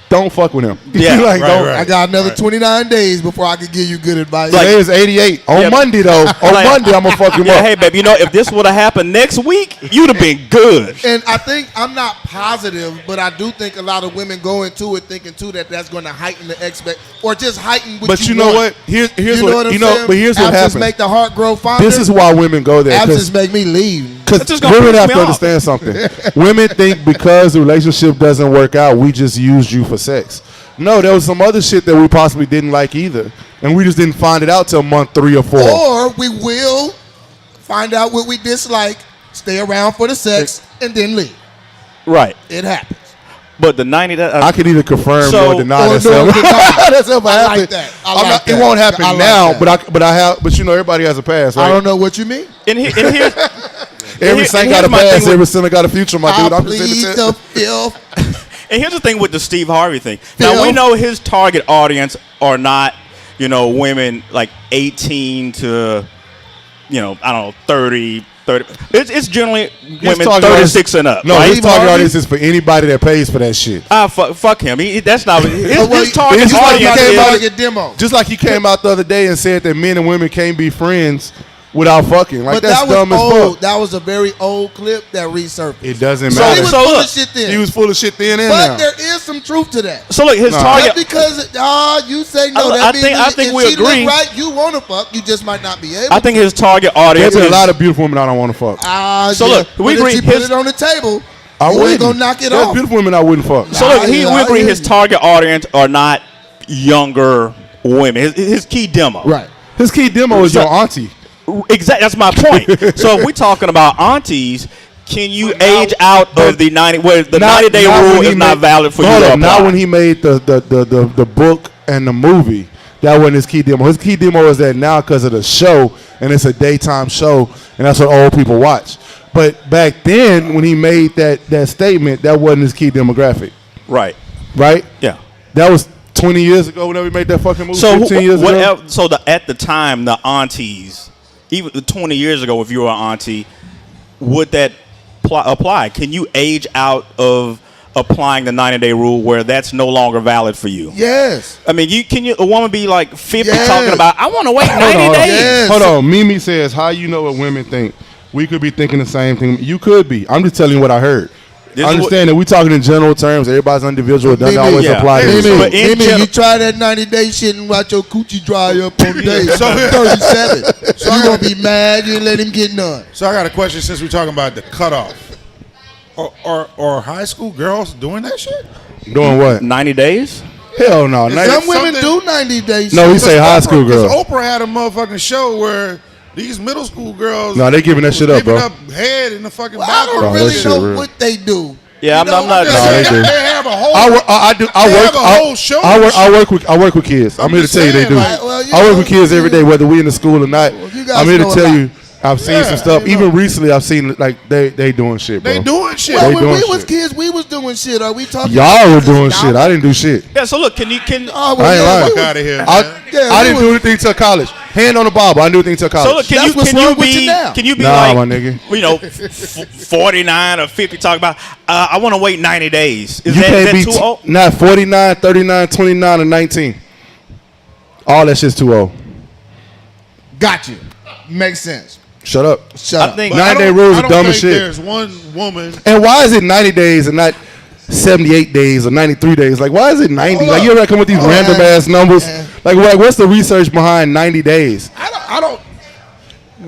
don't fuck with him. Yeah. Like, Right, don't. right. I got another 29 days before I can give you good advice. Today is 88. On Yeah. Monday, though. On Like- Monday, I'm going to fuck him yeah, up. hey, babe, if this would have happened next week, you'd have been good. And I think I'm not positive, but I do think a lot of women go into it thinking too that that's going to heighten the expect or just heighten what But you you know want. what? Here's You what know what I'm you know. saying? But here's what Absence happens. make the heart grow fonder. This is why women go there. Absence make me leave. Because It's just gonna women piss have me to off. understand something. Women think because the relationship doesn't work out, we just used you for sex. No, there was some other shit that we possibly didn't like either, and we just didn't find it out till month 3 or 4. Or we will find out what we dislike, stay around for the sex, and then leave. Right. It happens. But the 90 days. I can either confirm So- or deny or that. no, deny. That's ever I like happened. that. I I'm like not- that. It won't happen I like now, that. but I have. But everybody has a past, right? I don't know what you mean. And here's Every saint got a my thing past. with- Every sinner got a future, my dude. I I'm just plead saying the filth. And here's the thing with the Steve Harvey thing. Now, we Phil? know his target audience are not, women like 18 to, I don't know, 30. It's generally women target 36 and up. No, right? his target Harvey? audience is for anybody that pays for that shit. Fuck him. That's not his Well, target it's just like audience. he came is- out- target demo. Just like he came out the other day and said that men and women can't be friends without fucking. Like But that's that was dumb as old. fuck. That was a very old clip that resurfaced. It doesn't So matter. he was So full look, of shit then. He was full of shit then and but now. there is some truth to that. So look, his Nah. target. Just because you say no, I that means think if we she agree. look right, you want to fuck. You just might not be able. I think his target audience There's is a lot of beautiful women I don't want to fuck. So look, we but agree if she put his- it on the table, I you wouldn't. ain't gonna knock it There's off. beautiful women I wouldn't fuck. So look, we I agree hear his you. target audience are not younger women. His key demo. Right. His key demo is So- your auntie. Exactly. That's my point. So if we're talking about aunties, can you age out of the 90? Where the 90-day rule is not valid for you to apply. Not when he made the book and the movie. That wasn't his key demo. His key demo is that now because of the show, and it's a daytime show, and that's what old people watch. But back then, when he made that statement, that wasn't his key demographic, Right. right? Yeah. That was 20 years ago. Whenever he made that fucking movie, So 15 years ago. So at the time, the aunties, even 20 years ago, if you were an auntie, would that apply? Can you age out of applying the 90-day rule where that's no longer valid for you? Yes. I mean, a woman be like 50 Yes. talking about, I want to wait 90 Hold on, days. Yes. Hold on. Mimi says, how you know what women think? We could be thinking the same thing. You could be. I'm just telling you what I heard. This I is understand that we're talking in general terms. Everybody's individual. It doesn't Mimi, always yeah. apply to Mimi, you. but in Mimi, general- you try that 90-day shit and watch your coochie dry up on day So- 37. So you gonna be mad you didn't let him get none. So I got a question since we're talking about the cutoff. Are high school girls doing that shit? Doing what? 90 days? Hell no. Some women something- do 90 days. No, he say high school Because girl. Oprah had a motherfucking show where these middle school girls. No, they giving that shit up, giving bro. up head in the fucking Well, I bathroom. don't that really shit know real. what they do. Yeah, I'm not. No, they do. They have a whole. I work with kids. I'm here to just tell you they saying, do. like, well, you I work know, with kids every day, whether we in the school or not. Well, you guys I'm here to know a tell lot. you, I've seen some Yeah, stuff. you know. Even recently, I've seen like they doing shit, bro. They doing shit. Well, They when doing we was shit. kids, we was doing shit. Are we talking? Y'all were doing Y'all- shit. I didn't do shit. Yeah, so look, can Oh, well, I ain't yeah, lying. we Fuck was- out of here. I, man. Yeah, I we didn't was- do anything till college. Hand on the Bible. I didn't do anything till college. So look, can That's you what's can wrong you with you be now. can you be Nah, like my nigga. 49 or 50 talk about I want to wait 90 days. Is You that, can't is be that too old? not 49, 39, 29, or 19. All that shit's too old. Got you. Makes sense. Shut up. Shut I up. think But I 90-day don't- rules I are don't dumb as think shit. There's one woman. And why is it 90 days and not 78 days or 93 days? Like, why is it 90? Hold Like, up. you ever come with these Hold random on. ass numbers? Yeah. Like, what's the research behind 90 days? I don't.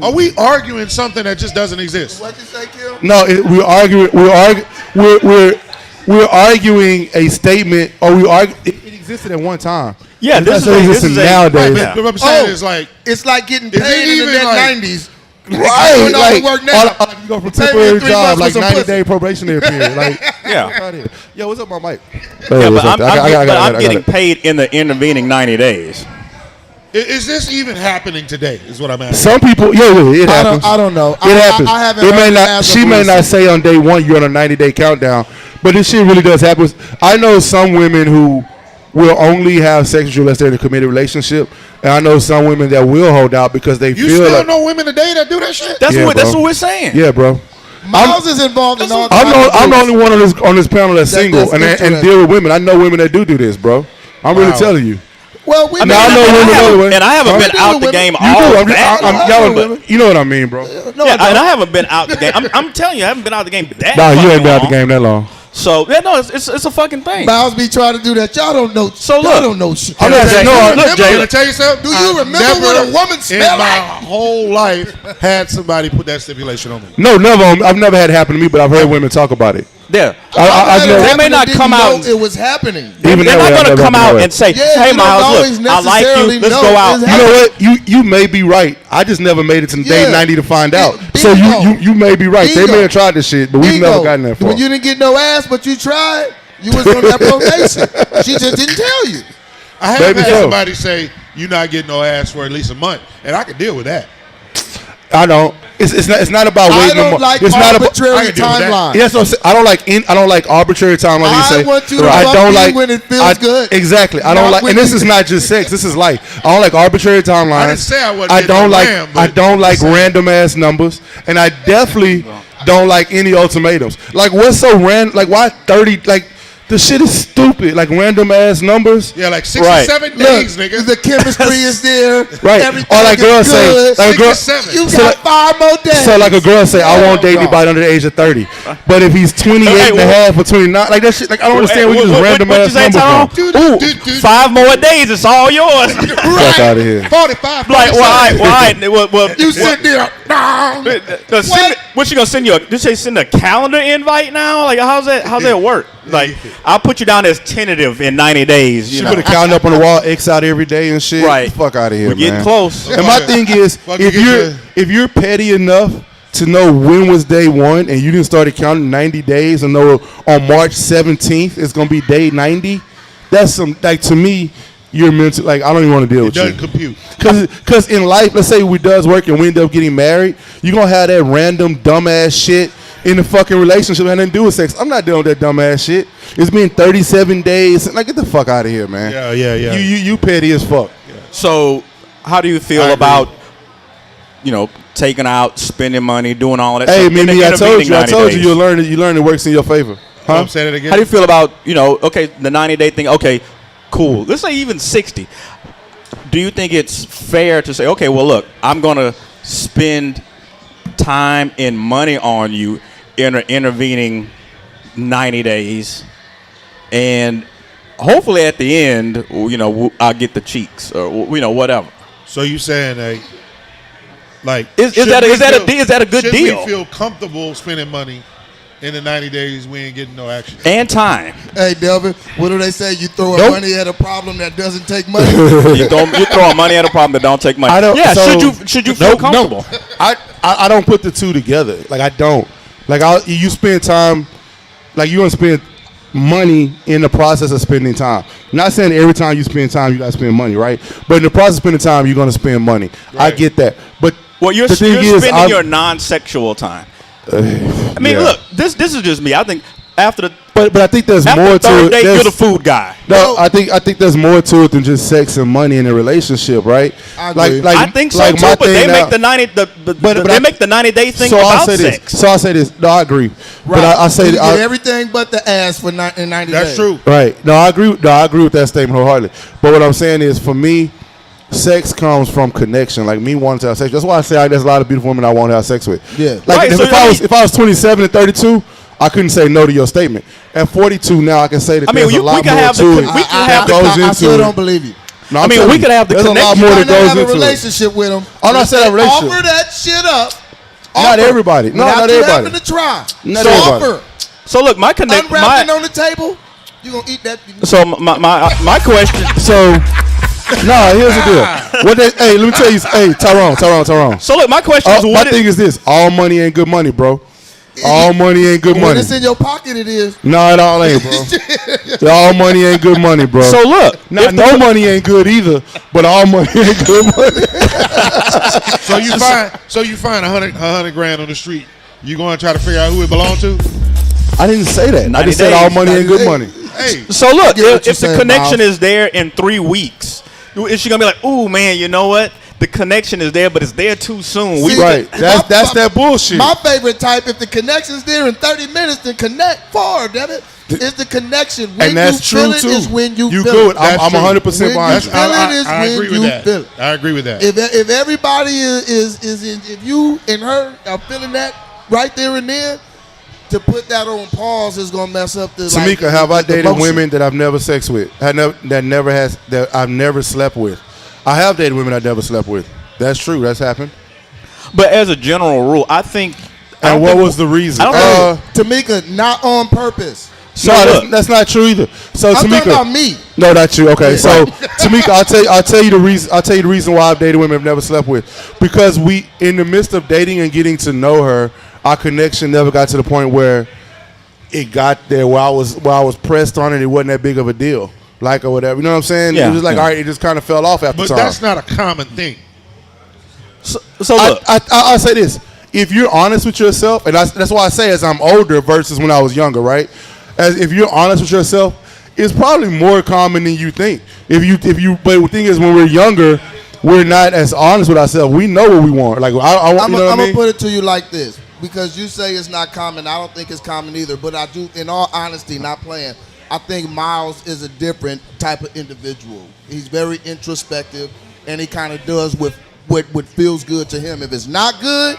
Are we arguing something that just doesn't exist? What you say, Kill? No, we're arguing. We're arguing a statement, or it existed at one time. Yeah, this is nowadays. Right, but what I'm saying is like it's like getting Is it paid in even the like- 90s. Right, Doing all the like work now. you go from Pay me temporary 3 job, months like for some 90-day probationary period. Like, Yeah. yo, what's up, my mic? Yeah, but I'm getting paid in the intervening 90 days. is this even happening today? Is what I'm asking. Some people, it happens. I don't know. It happens. I haven't it may heard not. as She of may not recent. say on day one you're on a 90-day countdown, but this shit really does happen. I know some women who will only have sex with you unless they're in a committed relationship, and I know some women that will hold out because they You feel still like know women today that do that shit? That's Yeah, that's bro. what we're saying. yeah, bro. Miles is involved in all I'm the only one on this panel that's single that's and interesting. deal with women. I know women that do this, bro. I'm really Wow. telling you. Well, we I mean, I know women the other way. And I haven't Huh? been out the game You all do. that Y'all, long. you know what I mean, bro. No, Yeah, I and don't. I haven't been out the game. I'm telling you, I haven't been out the game that Nah, you ain't been out the long. game that long. So yeah, no, it's a fucking thing. Miles be trying to do that. Y'all don't know. So y'all look. don't know shit. I'm not saying- no, look, Jay. Can I tell you something? Do you remember what a woman in smell my like? whole life had somebody put that stipulation on me? No, never. I've never had it happen to me, but I've heard women talk about it. Yeah, I've never. They may not come out and- It was happening. Even they're that way, not I've going to never come had out it. and say, Yeah, "Hey, you don't always Miles, look, I like necessarily you. Let's know go out." it's You know what? You may be right. I just never made it to day Yeah. 90 to find out. Bingo. So you may be right. They Bingo. may have tried this shit, but we've never gotten that far. When you didn't get no ass, but you tried, you was on that probation. She just didn't tell you. I have Maybe had so. somebody say, you're not getting no ass for at least a month. And I can deal with that. I don't. It's not about I waiting. no don't more. like It's not about. arbitrary I can deal with that. timeline. Yes, I don't like. I don't like arbitrary timelines. I You say. want you to I fuck don't me like when it feels good. Exactly. I don't Not like. when And this you- is not just sex. This is life. I don't like arbitrary timelines. I didn't say I wasn't I getting don't no like. ram, I but don't like it's the same. random ass numbers, and I definitely don't like any ultimatums. Like what's so random? Like why 30? Like the shit is stupid. Like random ass numbers. Yeah, like 6 Right. or 7 Look, days, nigga. the chemistry is there. Right. Everything Or like is girls say. good. Like a 6 girl. or 7. You So got like- 5 more days. So like a girl say, I won't date God. anybody under the age of 30. But if he's 28 Hey, and a half or 29, like that shit, like I don't understand where you just random what ass you say, numbers Tyrone? from. Ooh, 5 more days, it's all yours. Fuck out of here. 45, Like, 47. well, You sit there. Nah. what you gonna send you? Did they send a calendar invite now? Like, how's that work? Like, I'll put you down as tentative in 90 days. You She know, put a calendar up on the wall, X out every day and shit. Right. Fuck out of here, we're getting man. close. And my thing is, Fuck you, get if you're petty enough to know when was day one and you didn't start counting 90 days and know on March 17th it's gonna be day 90, that's some like to me. You're mental. Like I don't even want to deal It with doesn't you. compute. Cause in life, let's say we does work and we end up getting married, you're gonna have that random dumbass shit in the fucking relationship that nothing to do with sex. I'm not dealing with that dumbass shit. It's been 37 days. Like get the fuck out of here, man. Yeah. You petty as fuck. So, how do you feel I agree. about, taking out, spending money, doing all that? Hey, stuff in the Mimi, I told intervening you 90 days? you learn it works in your favor. Huh? I'm saying it again. How do you feel about, okay, the 90-day thing? Okay, cool. Let's say even 60. Do you think it's fair to say, okay, well, look, I'm going to spend time and money on you in an intervening 90 days, and hopefully at the end, I'll get the cheeks or, whatever. So you saying like Is should that we a good should deal? we feel comfortable spending money in the 90 days we ain't getting no action? And time. Hey, Delvin, what do they say? You throw Nope. money at a problem that doesn't take money. You're throwing money at a problem that don't take money. I don't- Yeah, so- should you feel comfortable? I don't put the two together. Like I don't. Like you spend time. Like you want to spend money in the process of spending time. Not saying every time you spend time you gotta spend money, right? But in the process of spending time you're gonna spend money. I get that. But Well, you're the thing spending is, your non-sexual time. I mean, yeah. look, this is just me. I think after the But I think there's more third to it. date, There's- you're the food guy. No, I think there's more to it than just sex and money in a relationship, right? I agree. Like I think so like too. my But they thing make now- the 90 they make the 90-day thing I'll about say sex. this. So I say this. No, I agree. But I say you get I, everything but the ass for in 90 days. That's true. right. No, I agree. No, I agree with that statement wholeheartedly. But what I'm saying is, for me, sex comes from connection. Like me wanting to have sex. That's why I say there's a lot of beautiful women I want to have sex with. Yeah. Like Right, if, so if I was 27 and 32, I couldn't say no to your statement. At 42 now, I can say that I mean, there's a we lot can more have to the- it. we can have that goes I into still it. don't believe you. No, I I'm mean, telling we you, could have the there's a lot connection. more Trying that to goes have a into it. relationship with them. I'm not saying a relationship. Offer that shit up. Not everybody. No, Without not you everybody. having to try. Not so everybody. offer. So look, Unwrapping on the table. You gonna eat that? my question. So Nah, here's the deal. Hey, let me tell you. Hey, Tyrone. So look, my question is, my thing is this: all money ain't good money, bro. All money ain't good When money. it's in your pocket, it is. No, it all ain't, bro. All money ain't good money, bro. So look, no money ain't good either, but all money ain't good money. So you find 100 grand on the street. You going to try to figure out who it belongs to? I didn't say that. I just said days. all money ain't good money. Hey, So look, get what if you're the saying, connection Miles. is there in 3 weeks, is she gonna be like, "Ooh, man, you know what? The connection is there, but it's there too soon." See, Right. That's that bullshit. My favorite type, if the connection's there in 30 minutes, then connect forward, damn it. It's the connection. When And that's you feel true it too. is when you feel good. it. I'm 100% When behind you you. feel it is I when agree you with that. feel it. I agree with that. If everybody is in, if you and her are feeling that right there and then, to put that on pause is gonna mess up the. Tamika, have I the dated motion. women that I've never sex with? That I've never slept with. I have dated women I've never slept with. That's true. That's happened. But as a general rule, I think. And what was the reason? I don't Tamika, not on purpose. No, that's not true either. So I'm Tamika, talking about me. no, not you. Okay, so Tamika, I'll tell you the reason. I'll tell you the reason why I've dated women I've never slept with. Because we, in the midst of dating and getting to know her, our connection never got to the point where it got there. Where I was pressed on it, it wasn't that big of a deal, like or whatever. You know what I'm saying? Yeah, it was like, yeah. all right, it just kind of fell off after But time. that's not a common thing. So look, I'll say this: if you're honest with yourself, and that's why I say as I'm older versus when I was younger, right? As if you're honest with yourself, it's probably more common than you think. But the thing is, when we're younger, we're not as honest with ourselves. We know what we want. Like I want. I'm You know what I gonna mean? put it to you like this, because you say it's not common. I don't think it's common either. But I do, in all honesty, not playing. I think Miles is a different type of individual. He's very introspective, and he kind of does what feels good to him. If it's not good,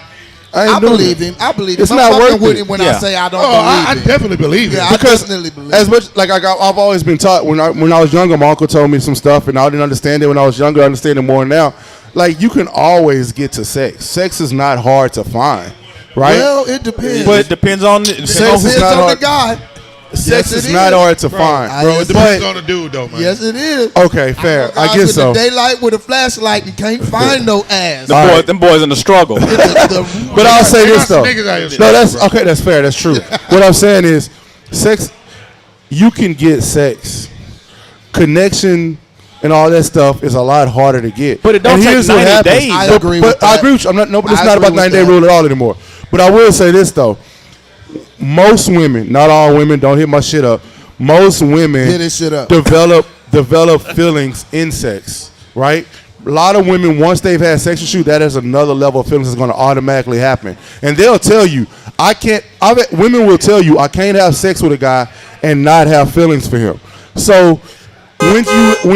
I believe him. I believe him. It's I'm not fucking worth with it. him when Yeah. I say I don't I believe him. definitely believe it. Yeah, Because I definitely believe as it. much like I've always been taught when I was younger, my uncle told me some stuff, and I didn't understand it when I was younger. I understand it more now. Like, you can always get to sex. Sex is not hard to find, right? Well, it depends. but it depends on it sex depends is not on the hard. guy. Sex Yes, is it not is. hard to find, I Bro, Yes, it depends but on the dude, though, man. Yes, it is. okay, fair. I Guys guess with so. the daylight with a flashlight and can't find no ass. them boys in the struggle. But I'll say They this got some though. niggas out here No, struggling, that's bro. okay. That's fair. That's true. What I'm saying is, sex. You can get sex, connection, and all that stuff is a lot harder to get. But it don't And take here's what 90 happens. days. I But- agree but with I that. agree with you. No, but it's I not agree about with 90-day that. rule at all anymore. But I will say this though. Most women, not all women, don't hit my shit up. Most women Hit his shit up. develop feelings in sex, right? A lot of women, once they've had sex with you, that is another level of feelings that's going to automatically happen. And they'll tell you, women will tell you, I can't have sex with a guy and not have feelings for him. So when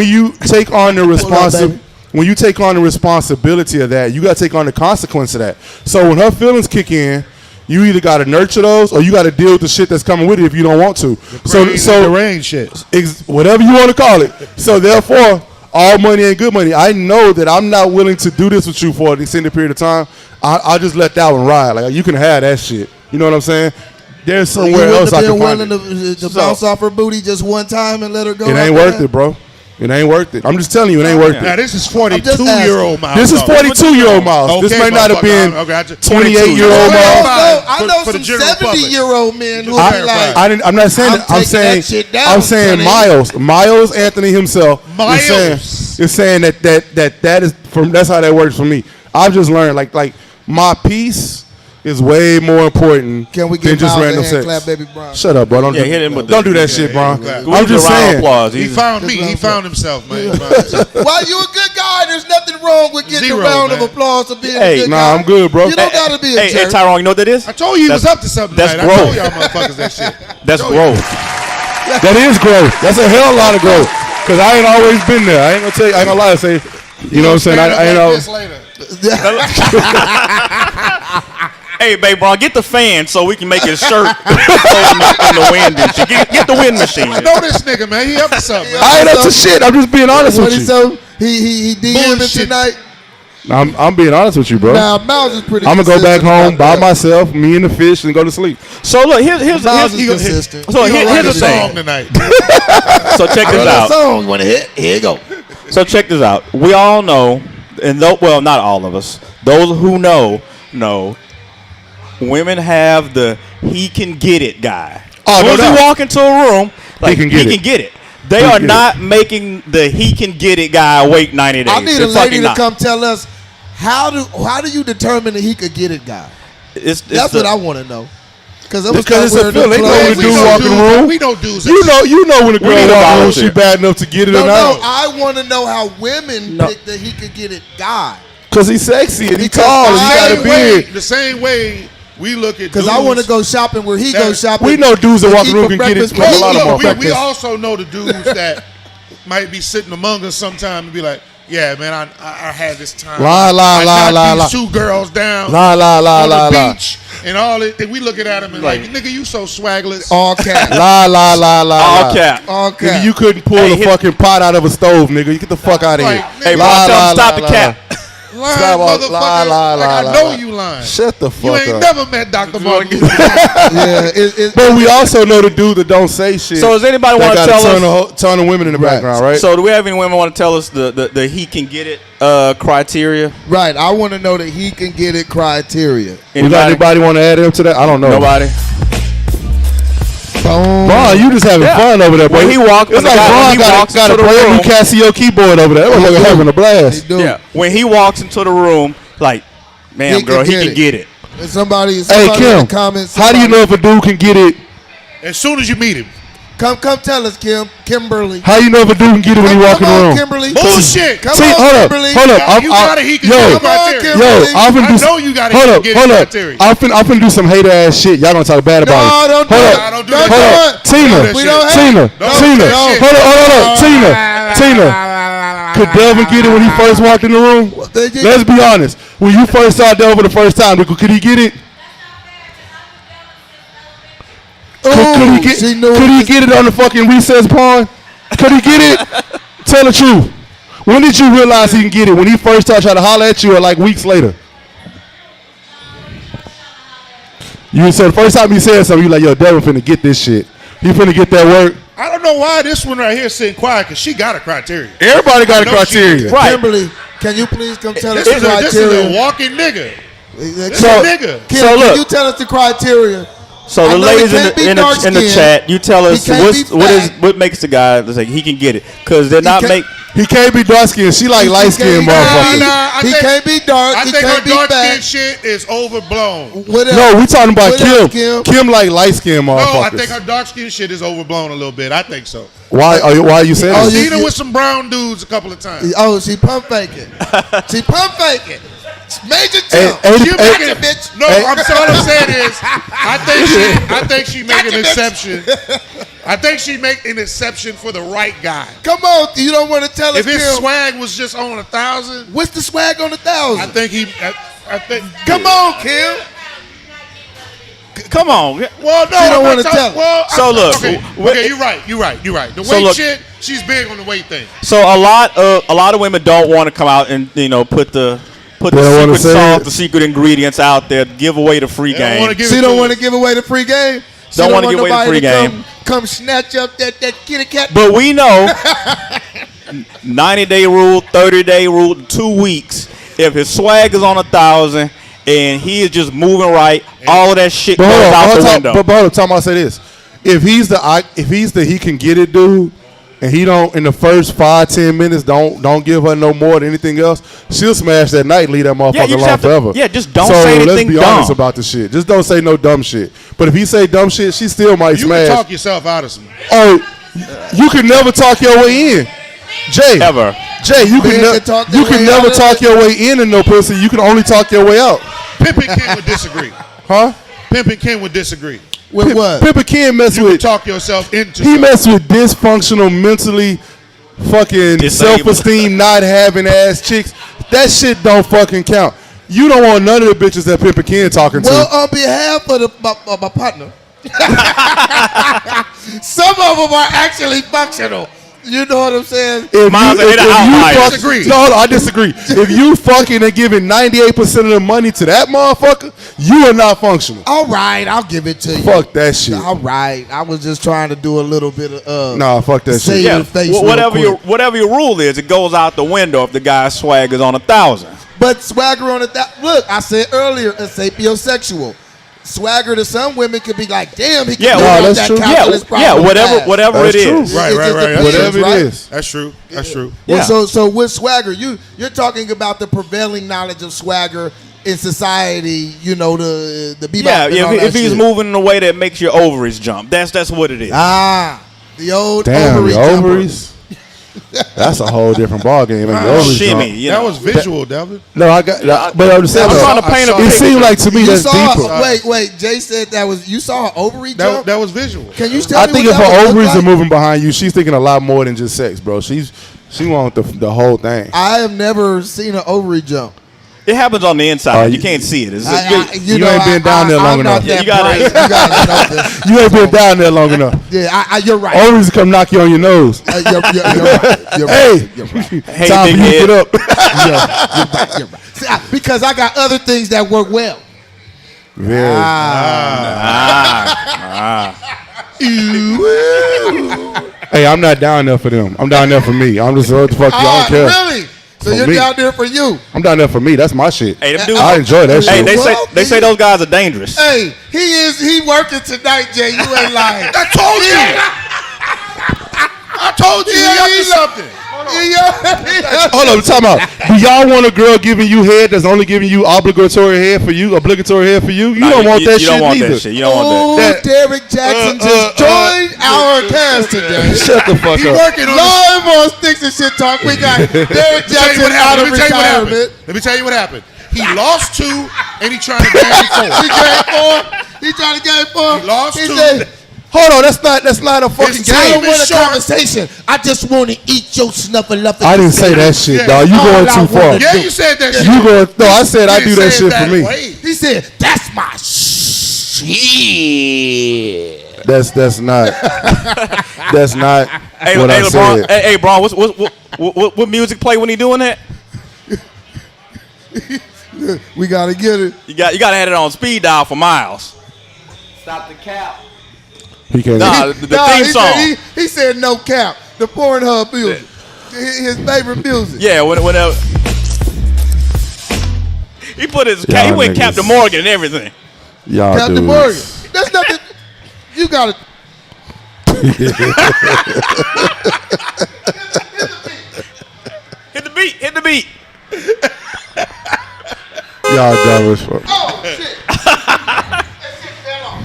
you take on the when you take on the responsibility of that, you got to take on the consequence of that. So when her feelings kick in, you either got to nurture those or you got to deal with the shit that's coming with it if you don't want to. So the rain shit. whatever you want to call it. So therefore, all money ain't good money. I know that I'm not willing to do this with you for an extended period of time. I'll just let that one ride. Like, you can have that shit. You know what I'm saying? There's somewhere else I can find it. willing to bounce off her booty just one time and let her go. It ain't worth it, bro. It ain't worth it. I'm just telling you, it ain't worth Now, it. this is just asking. 42-year-old Miles. This is 42-year-old Miles. This may not have been 28-year-old Miles. I know For the some general public. 70-year-old men who be like, I'm not saying I'm that. I'm taking saying that shit down, I'm saying Sonny. Miles Anthony himself Miles. is saying that is from that's how that works for me. I've just learned like my peace is way more important can we than get just Miles a random hand sex. clap, baby Brown? Shut up, bro. Don't Yeah, hit him with don't the- do that shit, bro. clap. I'm just saying. Applause. He found me. He found himself, man. Well, you a good guy. There's nothing wrong with getting Zero, a round man. of applause for being Hey, a good nah, guy. I'm good, bro. You don't gotta be a Hey, jerk. Tyrone, you know what that is? I told you he was up to something that's tonight. I told growth. y'all motherfuckers that shit. That's Told growth. That is growth. That's a hell of a lot of growth. Cause I ain't always been there. I ain't gonna tell you. I ain't gonna lie and say. You know what I'm saying? I ain't always. Hey, babe, bro, get the fan so we can make his shirt in the wind and shit. Get the wind machine. I know this nigga, man. He up to something. Man. I ain't up to shit. I'm just being honest What with he you. so he DM'd Bullshit. tonight. I'm being honest with you, bro. Now Miles is pretty. I'm gonna go back consistent home about by that. myself, me and the fish, and go to sleep. So look, here's Miles is here's consistent. so He gonna here's write the a song thing. tonight. So check this Got a out. song you want to hit? Here you go. So check this out. We all know, and well, not all of us. Those who know, women have the he can get it guy. Oh, As soon as he walk into a room, like he can get it. They are not making the he can get it guy wait 90 days. I need a lady to come tell us how do you determine that he could get it guy? That's what I want to know. Because it's a feeling. They know when a dude walk in the room. We know dudes. You know when a girl walk in the room, she bad enough to get it or not. No, I want to know how women pick that he could get it guy. Because he's sexy and he's tall and he got a beard. The same way we look at because I want to go shopping where he goes shopping. We know dudes that walk in the room can get it. We also know the dudes that might be sitting among us sometime and be like, yeah, man, I had this time. I knocked these two girls down on the beach and all it. And we looking at him and like, nigga, you so swagless. All cap. All cap. All cap. Nigga, you couldn't pull the fucking pot out of a stove, nigga. You get the fuck out of here. Hey, bro, tell him stop the cap. Lying, motherfucker. Like, I know you lying. Shut the fuck up. You ain't never met Dr. Martin. But we also know the dude that don't say shit. So does anybody want to tell us? A ton of women in the background, right? So do we have any women want to tell us the he can get it criteria? Right. I want to know that he can get it criteria. Anybody want to add him to that? I don't know. Nobody. Bron, you just having fun over there, bro. When he walks, it's like Bron got a brand new Casio keyboard over there. That was having a blast. Yeah. When he walks into the room, like, man, girl, he can get it. And somebody hey, Kim, in the comments. How do you know if a dude can get it? As soon as you meet him. Come tell us, Kimberly. How you know if a dude can get it when he walk in the room? Kimberly. Bullshit. Come on, Kimberly. Hold up. You got it. He can get it criteria. I know you got it. Hold up. I'm finna do some hater ass shit. Y'all gonna talk bad about it. No, don't do that. Hold up. Tina. Could Delvin get it when he first walked in the room? Let's be honest. When you first saw Delvin the first time, could he get it? Could he get it on the fucking recess pawn? Could he get it? Tell the truth. When did you realize he can get it? When he first tried to holler at you or like weeks later? You said the first time he said something, you like, yo, Devin finna get this shit. He finna get that work. I don't know why this one right here is sitting quiet because she got a criteria. Everybody got a criteria. Right. Kimberly, can you please come tell us the criteria? This is a walking nigga. Kim, can you tell us the criteria? So the ladies in the chat, you tell us what makes the guy like he can get it because they're not make. He can't be dark skinned. She like light skinned motherfuckers. He can't be dark. I think her dark skin shit is overblown. No, we talking about Kim. Kim like light skinned motherfuckers. No, I think her dark skin shit is overblown a little bit. I think so. Why are you saying? I've seen her with some brown dudes a couple of times. Oh, she pump faking. She pump faking. Major jump. Bitch. No, all I'm saying is, I think she make an exception. I think she make an exception for the right guy. Come on, you don't want to tell us. If his swag was just on 1,000, what's the swag on 1,000? I think. Come on, Kim. Come on. Well, no, you don't want to tell. Well, so look. Okay, you're right. The weight shit, she's big on the weight thing. So a lot of women don't want to come out and put the secret sauce, the secret ingredients out there, give away the free game. She don't want to give away the free game. Don't want to give away the free game. Come snatch up that kitty cat. But we know 90-day rule, 30-day rule, 2 weeks. If his swag is on 1,000 and he is just moving right, all of that shit goes out the window. But hold on, time I say this: if he's the he can get it dude, and he don't in the first 5-10 minutes don't give her no more than anything else, she'll smash that night and leave that motherfucker alone forever. Yeah, just don't say anything dumb. Let's be honest about the shit. Just don't say no dumb shit. But if he say dumb shit, she still might smash. You can talk yourself out of some. Oh, you can never talk your way in. Jay, you can never talk your way in no pussy. You can only talk your way out. Pimpin' Ken would disagree. Huh? Pimpin' Ken would disagree. With what? Pimpin' Ken mess with. Talk yourself into. He mess with dysfunctional, mentally, fucking self-esteem, not having ass chicks. That shit don't fucking count. You don't want none of the bitches that Pimpin' Ken talking to. Well, on behalf of my partner, some of them are actually functional. You know what I'm saying? Miles ahead of outliers. Disagree. No, I disagree. If you fucking and giving 98% of the money to that motherfucker, you are not functional. All right, I'll give it to you. Fuck that shit. All right, I was just trying to do a little bit of Nah, fuck that save shit. Yeah, your face real whatever your rule is, it goes out the window if the guy's swag is on 1,000. But swagger on it. Look, I said earlier, a sapiosexual. Swagger to some women could be like, damn, he can Yeah, do well, all that's that true. calculus problem whatever That's it true. is. Right. It just depends, Whatever right? it is. That's true. That's true. Yeah. Well, so with swagger, you're talking about the prevailing knowledge of swagger in society. You know, the bebop. Yeah, and all if that he's shit. moving in a way that makes your ovaries jump, that's what it is. The old Damn, ovary your jumper. ovaries. That's a whole different ball game. Like, your ovaries Shimmy, jump. you That know. was visual, Delvin. No, I got. But I'm saying, I'm trying to paint a it picture. seemed like to me You that's saw? deeper. Wait. Jay said you saw an ovary jump. That was visual. Can you tell I me think what if that her would look ovaries like? are moving behind you, she's thinking a lot more than just sex, bro. She wants the whole thing. I have never seen an ovary jump. It happens on the inside. You you- can't see it. It's You ain't been down there long I'm not enough. that You gotta- bright. You guys know this. You ain't been down there long enough. Yeah, you're right. Ovaries come knock you on your nose. You're right. You're Hey, right. You're right. Hey, time for big you to head. get up. You're right. See, because I got other things that work well. Very. Hey, I'm not down there for them. I'm down there for me. I'm just what the fuck. I don't care. Really? So For you're me. down there for you. I'm down there for me. That's my shit. Hey, them dudes, I enjoy that hey, shit. they say those guys are dangerous. Hey, he working tonight, Jay. You ain't lying. I told you. I told you. Yeah, He up he to something. Hold on, time out. Do y'all want a girl giving you head that's only giving you obligatory head for you? Obligatory head for you? You don't want that you shit don't want neither. that shit. You don't want Oh, That- Derek Jackson just joined our cast today. Shut the fuck He up. working on. Live on Sticks and Shit Talk. We got Derek Let me tell you Jackson what out happened. of Let me tell you what happened. retirement. Let me tell you what happened. He lost 2 and he trying to gain 4. He gained 4. He trying to gain 4. He lost 2. said, Hold on, that's not a fucking His I game. don't Game want a is short. conversation. I just want to eat your snuffleupagus. I didn't say that shit, Yeah. dog. You All going I too far. wanna Yeah, you said that shit. You going? No, I said I You do that said shit for me. way. He said, "That's my shit." That's not Hey, what hey, I LeBron. said. Hey, Bron. What music play when he doing that? We gotta get it. You got to have it on speed dial for Miles. He can't. Nah, the theme he song. Said, he said no cap. The Pornhub music. His favorite music. Yeah, whenever he put his he Y'all went niggas. Captain Morgan and everything. Y'all Captain dudes. Morgan. That's nothing. You gotta. Hit the beat. Y'all dumb as fuck. Oh shit. That shit fell off.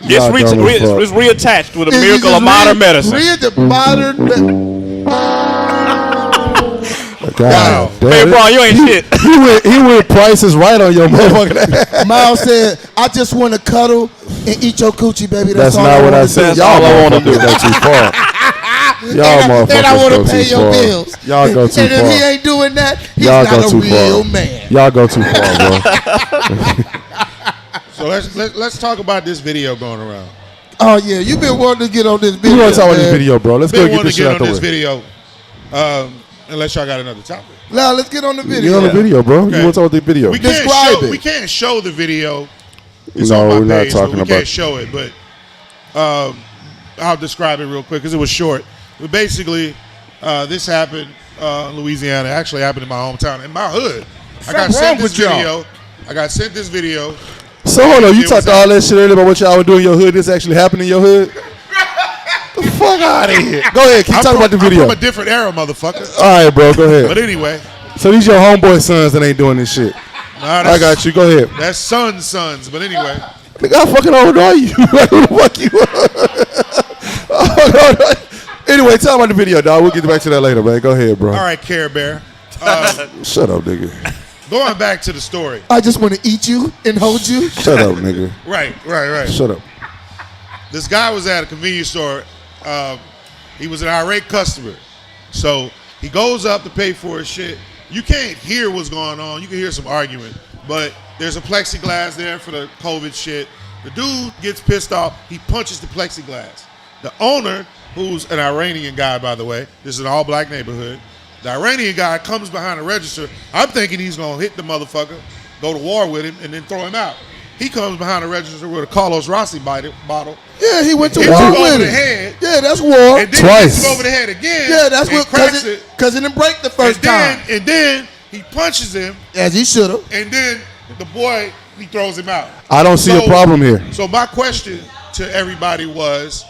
Y'all dumb as fuck. It's reattached with a It's miracle just of modern medicine. Read the modern. God damn. Hey, Bron, you ain't shit. He went Price is Right on your motherfucking ass. Miles said, "I just want to cuddle and eat your coochie, baby. That's all not what I wanna said. do." That's all I wanna motherfuckers do. go too far. Y'all And I motherfuckers want go to pay too your far. bills. Y'all go too And if he far. ain't doing that, he's Y'all not go a too real far. man. Y'all go too far, bro. So let's talk about this video going around. Oh yeah, you've been wanting to get on this video. We want to talk about this man. video, bro. Let's go Been get wanting this to shit get out on the this way. video, unless y'all got another topic. Now let's get on the Get video. on the video, bro. Okay. You want to talk about the video? We can't Describe show. it. We can't show the video. It's No, on my we're not page, so talking we about- can't show it. But I'll describe it real quick because it was short. But basically, this happened in Louisiana. It actually happened in my hometown, in my hood. I got sent this video. I got sent this video. So hold on, you It talked was all that shit earlier about what y'all were doing in your hood. This actually happened in your hood? The fuck out of here. Go ahead, keep talking about the video. I'm from a different era, motherfucker. All right, bro, go But ahead. anyway, So these your homeboy sons that ain't doing this shit. nah, I got you. Go ahead. That's sons. But anyway, Nigga, how fucking old are you? Like, who the fuck you are? Anyway, tell me about the video, dog. We'll get back to that later, man. Go ahead, bro. all right, Care Bear. Shut up, nigga. Going back to the story. I just want to eat you and hold you. Shut up, nigga. Right. Shut up. This guy was at a convenience store. He was an irate customer. So he goes up to pay for his shit. You can't hear what's going on. You can hear some arguing. But there's a plexiglass there for the COVID shit. The dude gets pissed off. He punches the plexiglass. The owner, who's an Iranian guy, by the way, this is an all-black neighborhood. The Iranian guy comes behind the register. I'm thinking he's going to hit the motherfucker, go to war with him, and then throw him out. He comes behind the register with a Carlos Rossi bottle. Yeah, he went to Hits war him with over it. the head. Yeah, that's war. And then Twice. hits him over the head again. Yeah, that's and what cracks it. because it didn't break the first time, And then he punches him, as he should have. and then the boy, he throws him out. I don't see a problem here. So my question to everybody was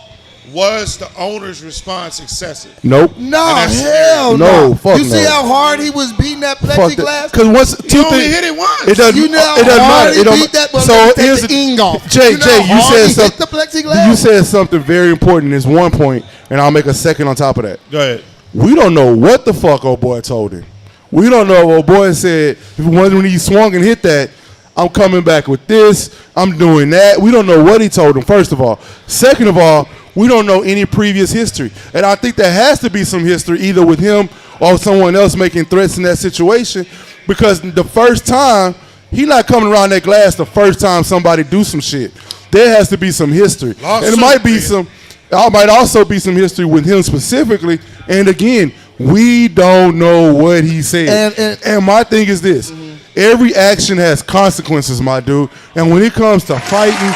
the owner's response excessive? Nope. No, that's hell No, no. fuck You see no. how hard he was beating that Fuck plexiglass? Because once He two only things, hit it once. it doesn't. You know how it doesn't hard matter. he It don't. beat that, but So let me here's take the the ing off. Jay. You know Jay, how you hard said he hit something. the plexiglass? You said something very important. There's one point, and I'll make a second on top of that. Go ahead. We don't know what the fuck old boy told him. We don't know if old boy said when he swung and hit that, I'm coming back with this, I'm doing that. We don't know what he told him, first of all. Second of all, we don't know any previous history. And I think there has to be some history either with him or someone else making threats in that situation, because the first time, he not coming around that glass the first time somebody do some shit. There has to be some history. Lawsuit, and it might be man. might also be some history with him specifically. And again, we don't know what he said. And my thing is this. Every action has consequences, my dude. And when it comes to fighting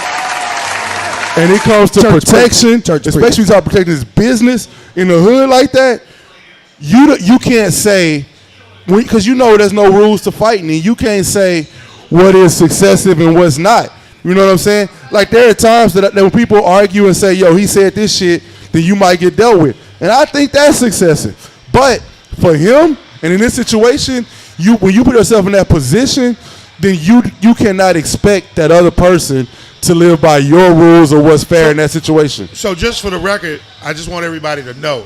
and it comes to protection, especially about protecting his business in the hood like that, you can't say, because you know there's no rules to fighting, and you can't say what is excessive and what's not. You know what I'm saying? Like, there are times that when people argue and say, yo, he said this shit, then you might get dealt with. And I think that's excessive. But for him, and in this situation, when you put yourself in that position, then you cannot expect that other person to live by your rules or what's fair in that situation. So just for the record, I just want everybody to know,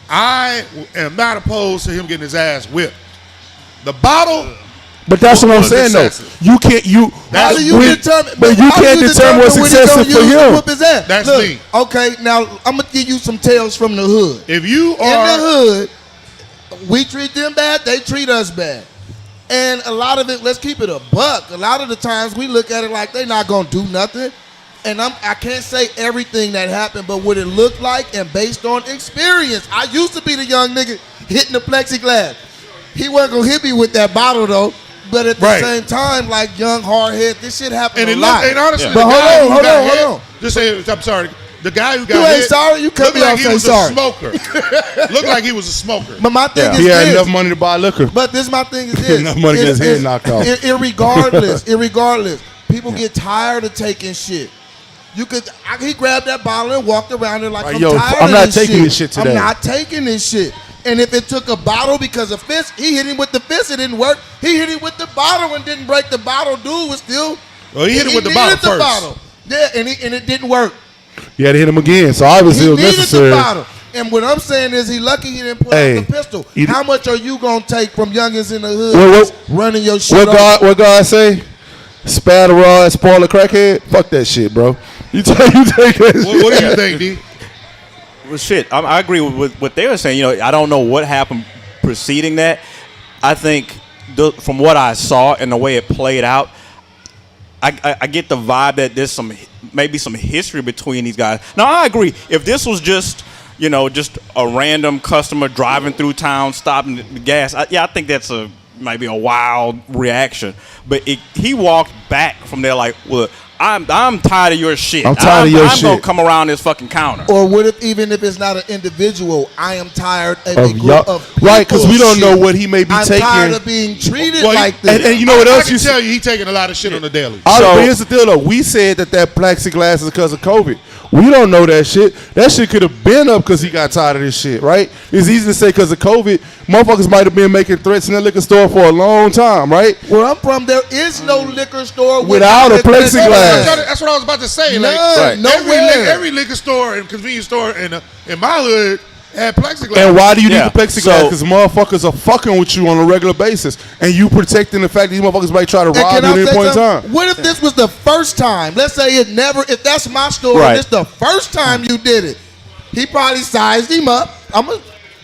I am not opposed to him getting his ass whipped. The bottle. But that's what I'm saying, though. You can't. How do you determine? But you can't determine what's excessive for him. Whoop his ass? That's Look, me. Okay, now I'm gonna give you some tales from the hood. If you In are the hood, we treat them bad, they treat us bad. And a lot of it, let's keep it a buck. A lot of the times we look at it like they're not gonna do nothing. And I can't say everything that happened, but what it looked like and based on experience. I used to be the young nigga hitting the plexiglass. He wasn't gonna hit me with that bottle though. But at the same time, like young hard head, this shit happened and a lot. And honestly, But hold on. Just say, I'm sorry. The guy who got You ain't hit sorry? You cut looked me like off, he say was sorry. a smoker. Looked like he was a smoker. But my thing is He had this. enough money to buy liquor. But this my thing is this. Enough money to get his head knocked off. Irregardless, people get tired of taking shit. He grabbed that bottle and walked around it like, I'm tired I'm of not this taking shit. this shit today. I'm not taking this shit. And if it took a bottle because of fist, he hit him with the fist, it didn't work. He hit him with the bottle and didn't break the bottle. Dude was still. Well, he hit him with the bottle first. Yeah, and it didn't work. You had to hit him again, so obviously He it was needed necessary. the bottle. And what I'm saying is he lucky he didn't pull out the pistol. How much are you going to take from youngins in the hood running your shit off? What God say? Spatter raw, spoil a crackhead? Fuck that shit, bro. You take that shit. What do you think, D? Well, shit, I agree with what they were saying. You know, I don't know what happened preceding that. I think from what I saw and the way it played out, I get the vibe that there's maybe some history between these guys. Now, I agree. If this was just a random customer driving through town, stopping the gas, I think that's maybe a wild reaction. But he walked back from there like, well, I'm tired of your shit. I'm tired of your shit. I'm gonna come around this fucking counter. Or what if, even if it's not an individual, I am tired of a group of people. Right, because we don't know what he may be taking. I'm tired of being treated like this. And you know what else I can tell you, he taking a lot of shit on the daily. But here's the deal, though. We said that plexiglass is because of COVID. We don't know that shit. That shit could have been up because he got tired of this shit, right? It's easy to say because of COVID. Motherfuckers might have been making threats in the liquor store for a long time, right? Where I'm from, there is no liquor store without a plexiglass. That's what I was about to say. None, nowhere. Every liquor store and convenience store in my hood had plexiglass. And why do you need the plexiglass? Because motherfuckers are fucking with you on a regular basis, and you protecting the fact that these motherfuckers might try to rob you at any point in time. What if this was the first time? Let's say if that's my store, and it's the first time you did it. He probably sized him up.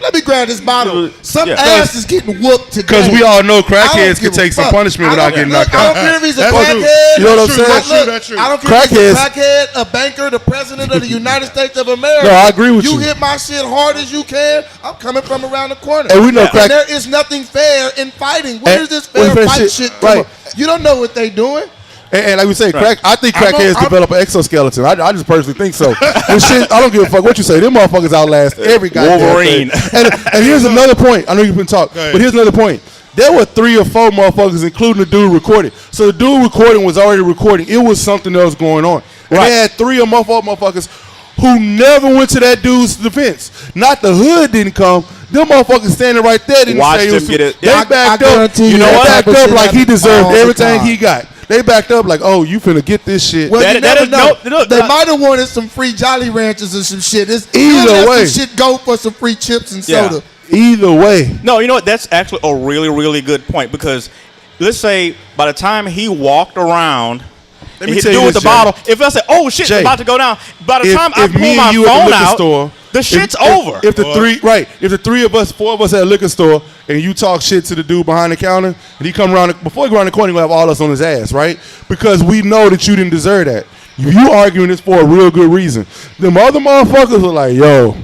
Let me grab this bottle. Some Yeah. ass is getting whooped today. Because we all know I crackheads don't can take give a some fuck. punishment without getting knocked I out. don't care if he's a That's true. crackhead. You know what I'm saying? That's true, Look, that's true. I don't care if he's Crackheads. a crackhead, a banker, the president of the United States of America. No, I agree with you. You hit my shit hard as you can. I'm coming from around the corner. And we know And there is nothing fair in fighting. Where does this fair fair fight shit come right. from? You don't know what they doing. And like we say, I think crackheads develop an exoskeleton. I just personally think so. This shit, I don't give a fuck what you say. Them motherfuckers outlast every goddamn Wolverine. thing. And here's another point. I know you've been talking, but here's another point. There were 3 or 4 motherfuckers, including the dude recording. So the dude recording was already recording. It was something else going on. And they had 3 or more motherfuckers who never went to that dude's defense. Not the hood didn't come. Them motherfuckers standing right there didn't Watched say it was him get it. They backed up. You They know what? backed That up shit like he happens deserved all the everything time. he got. They backed up like, oh, you finna get this shit. Well, That- you that never is know. no- They might have wanted some free Jolly Ranchers or some shit. Either you let way. some shit go for some free chips and Yeah. soda. Either way. No, you know what? That's actually a really, really good point because let's say by the time he walked around, Let and me he tell do you with this, the Jay. bottle, if I say, "Oh shit, Jay, it's about to go down," by the time I if pull me my and you at the phone liquor out, store, the shit's if, over. If the three of us, 4 of us at a liquor store, and you talk shit to the dude behind the counter, and he come around before he go around the corner, he gonna have all us on his ass, right? Because we know that you didn't deserve that. You arguing this for a real good reason. Them other motherfuckers were like, "Yo,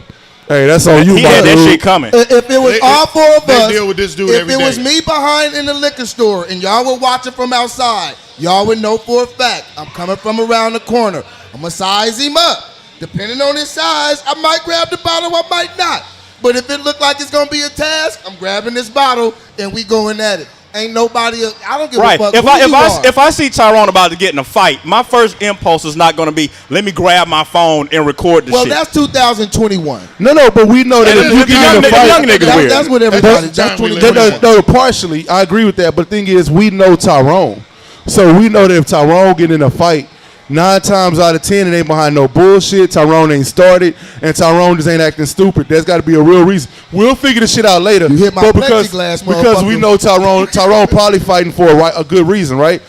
hey, that's on you, he my had that dude." shit coming. If it was all 4 of they us, deal with this dude if every it was day. me behind in the liquor store and y'all were watching from outside, y'all would know for a fact I'm coming from around the corner. I'm gonna size him up. Depending on his size, I might grab the bottle, I might not. But if it look like it's gonna be a task, I'm grabbing this bottle and we going at it. Ain't nobody. I don't give Right. a fuck. If who you are. if I see Tyrone about to get in a fight, my first impulse is not going to be let me grab my phone and record the well, shit. that's 2021. No, but we know that And if you the get in a young fight, niggas weird. That's what everybody. That's That's the time we 2021. No, partially, I agree with that. But the thing is, we know Tyrone, so we know that if Tyrone get in a fight, 9 times out of 10, it ain't behind no bullshit. Tyrone ain't started, and Tyrone just ain't acting stupid. There's got to be a real reason. We'll figure this shit out later. You hit my but because plexiglass, we motherfucker. know Tyrone probably fighting for a good reason, right?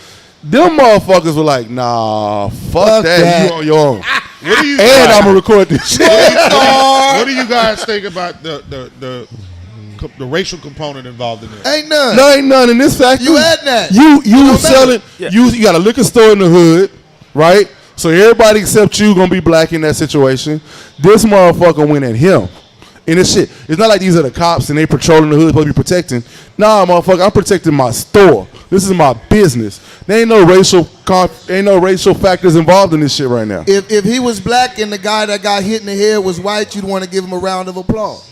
Them motherfuckers were like, nah, fuck that. that. You on your own. What do you And I'm gonna record this shit. what do you guys think about the racial component involved in this? Ain't none. No, ain't none in this factory. You had that. You don't selling. You got a liquor store in the hood, right? So everybody except you gonna be black in that situation. This motherfucker went at him. And this shit, it's not like these are the cops and they patrolling the hood supposed to be protecting. Nah, motherfucker, I'm protecting my store. This is my business. There ain't no racial factors involved in this shit right now. If he was black and the guy that got hit in the head was white, you'd want to give him a round of applause.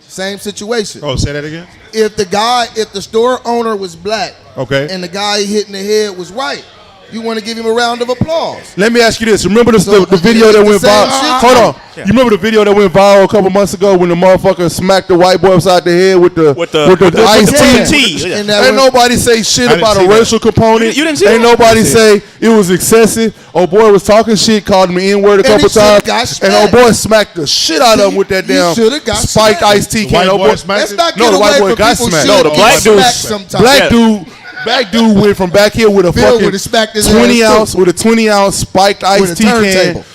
Same situation. Oh, say that again. If the store owner was black, Okay. and the guy he hit in the head was white, you want to give him a round of applause. Let me ask you this. Remember So, the video it's that the went same viral? shit. Hold on. You remember the video that went viral a couple months ago when the motherfucker smacked the white boy upside the head with the iced tea? And that Ain't was- nobody say shit I didn't about a see that. racial component. You didn't see Ain't that? nobody say it was excessive. Oh boy was talking shit, called him the N-word a And couple he shoulda times. got And oh smacked. boy smacked the shit out of him with that He damn shoulda got spiked smacked. iced tea The white can. Oh boy boy, smacked Let's him? not No, get the white away boy from got people smacked. shit. No, the black Get dude- smacked sometimes. black dude went from back here with a Phil fucking would've smacked his 20 ass, too. ounce with a 20 ounce spiked With iced a tea can. turntable.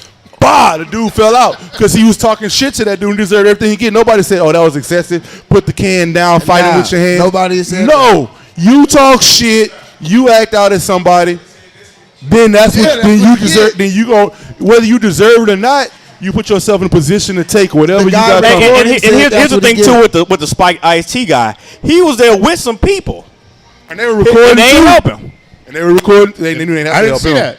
Bah, the dude fell out because he was talking shit to that dude and deserved everything he get. Nobody said, "Oh, that was excessive." Put the can down, fighting Nah, with your hand. nobody said no. You talk shit, you act out as somebody. Then that's Yeah, what that's then what you you deserve. get. Then you go whether you deserve it or not. You put yourself in a position to take whatever you guy got. that- coming. And Gordon here's said the that's what thing he too get. with the spiked iced tea guy. He was there with some people, And they were recording. and they ain't too. help him. And they were recording. They knew they didn't have I to didn't help see him. that.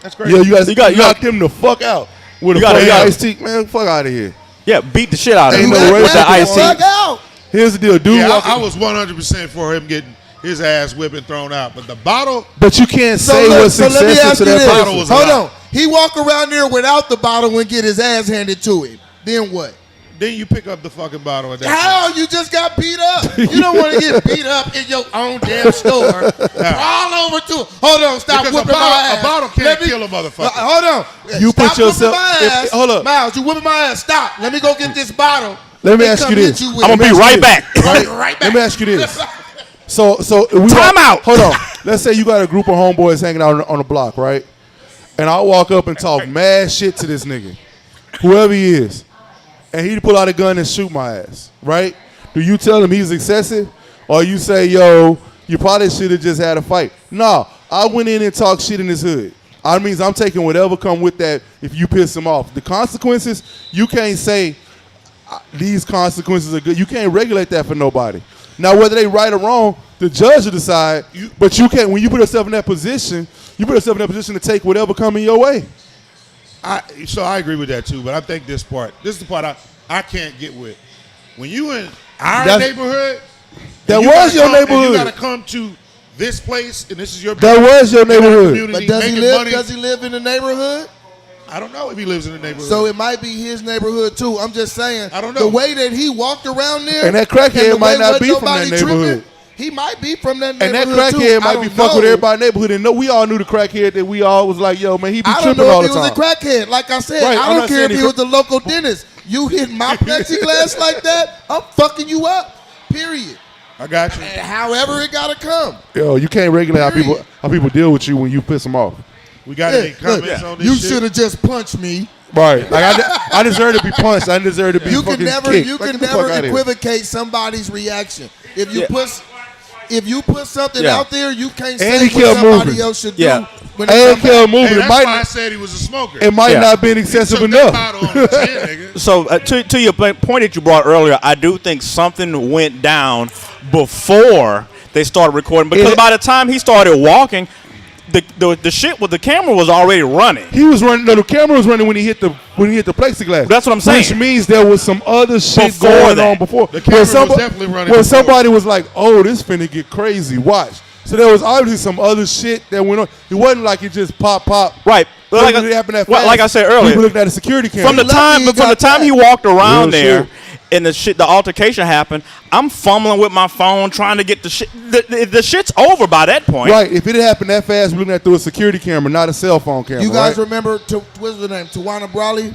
That's crazy. Yeah, you got- knocked him the fuck out with a You gotta- fucking you gotta- iced tea. Man, fuck out of here. Yeah, beat the shit out of him Ain't with no that racial iced tea. Fuck out. Here's the deal, dude. Yeah, walking- I was 100% for him getting his ass whipping thrown out, but the bottle. But you can't So, say look, what's so let me excessive ask to you that this. bottle person. was a Hold lot. on. He walk around there without the bottle and get his ass handed to him. Then what? Then you pick up the fucking bottle at that How? You just got beat up. You don't want to get beat up in your own damn store. Crawl over to it. Hold on. Stop Because whipping my ass. a bottle can't Let me- kill a motherfucker. Hold on. You Stop put yourself- whipping my ass. hold up. Miles, you whipping my ass. Stop. Let me go get this bottle. Let me and ask come you hit this. with I'm it. gonna be right back. Right? Right back. Let me ask you this. So we Time out. Hold on. Let's say you got a group of homeboys hanging out on the block, right? And I walk up and talk mad shit to this nigga, whoever he is. and he pull out a gun and shoot my ass, right? Do you tell him he's excessive, or you say, yo, you probably should have just had a fight? No, I went in and talked shit in his hood. I mean, I'm taking whatever come with that if you piss him off. The consequences, you can't say these consequences are good. You can't regulate that for nobody. Now, whether they right or wrong, the judge will decide. But you can't. When you put yourself in that position, you put yourself in that position to take whatever coming your way. So I agree with that too. But I think this is the part I can't get with. When you in our neighborhood, that was your neighborhood. You got to come to this place, and this is your. That was your neighborhood. But does he live in the neighborhood? I don't know if he lives in the neighborhood. So it might be his neighborhood too. I'm just saying. I don't know. The way that he walked around there, and that crackhead might not be from that neighborhood. He might be from that neighborhood and that crackhead might be fucking with everybody's neighborhood. And we all knew the crackhead that we all was like, yo, man, he be tripping all the time. I don't know if he was a crackhead. Like I said, right, I don't care if he was the local dentist. You hit my plexiglass like that, I'm fucking you up. Period. I got you. And however it gotta come. Yo, you can't regulate how people deal with you when you piss them off. We got any comments on this you shit? You should have just punched me. Right. Like I deserve to be punched. I deserve to be fucking kicked. You can never equivocate somebody's reaction. If you put something out there, you can't say what somebody else should do. And kept moving. That's why I said he was a smoker. It might not have been excessive enough. So to your point that you brought earlier, I do think something went down before they started recording. Because by the time he started walking, the shit with the camera was already running. He was running. No, the camera was running when he hit the plexiglass. That's what I'm saying. Which means there was some other shit going on before. The camera was definitely running. When somebody was like, "Oh, this finna get crazy," watch. So there was obviously some other shit that went on. It wasn't like it just pop. Right. Like I said earlier, people looking at the security camera. From the time he walked around there. And the altercation happened, I'm fumbling with my phone trying to get the shit. The shit's over by that point. Right. If it had happened that fast, we're looking at through a security camera, not a cell phone camera. You guys remember, what's her name? Tawana Brawley,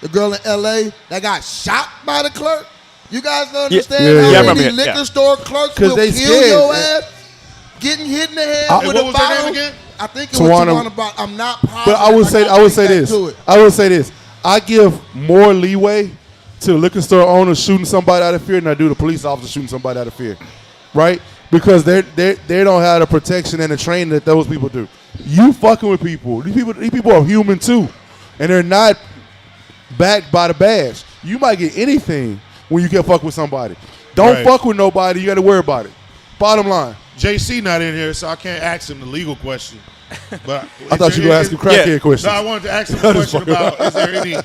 the girl in L.A. that got shot by the clerk? You guys understand how many liquor store clerks will kill your ass? Getting hit in the head with a bottle. Again? I think it was Tawana Brawley. I'm not positive. But I would say this. I give more leeway to the liquor store owner shooting somebody out of fear than I do the police officer shooting somebody out of fear, right? Because they don't have the protection and the training that those people do. You fucking with people. These people are human too, and they're not backed by the badge. You might get anything when you get fucked with somebody. Don't fuck with nobody. You got to worry about it. Bottom line. JC not in here, so I can't ask him the legal question. But I thought you were going to ask him crackhead questions. No, I wanted to ask him a question about is there any.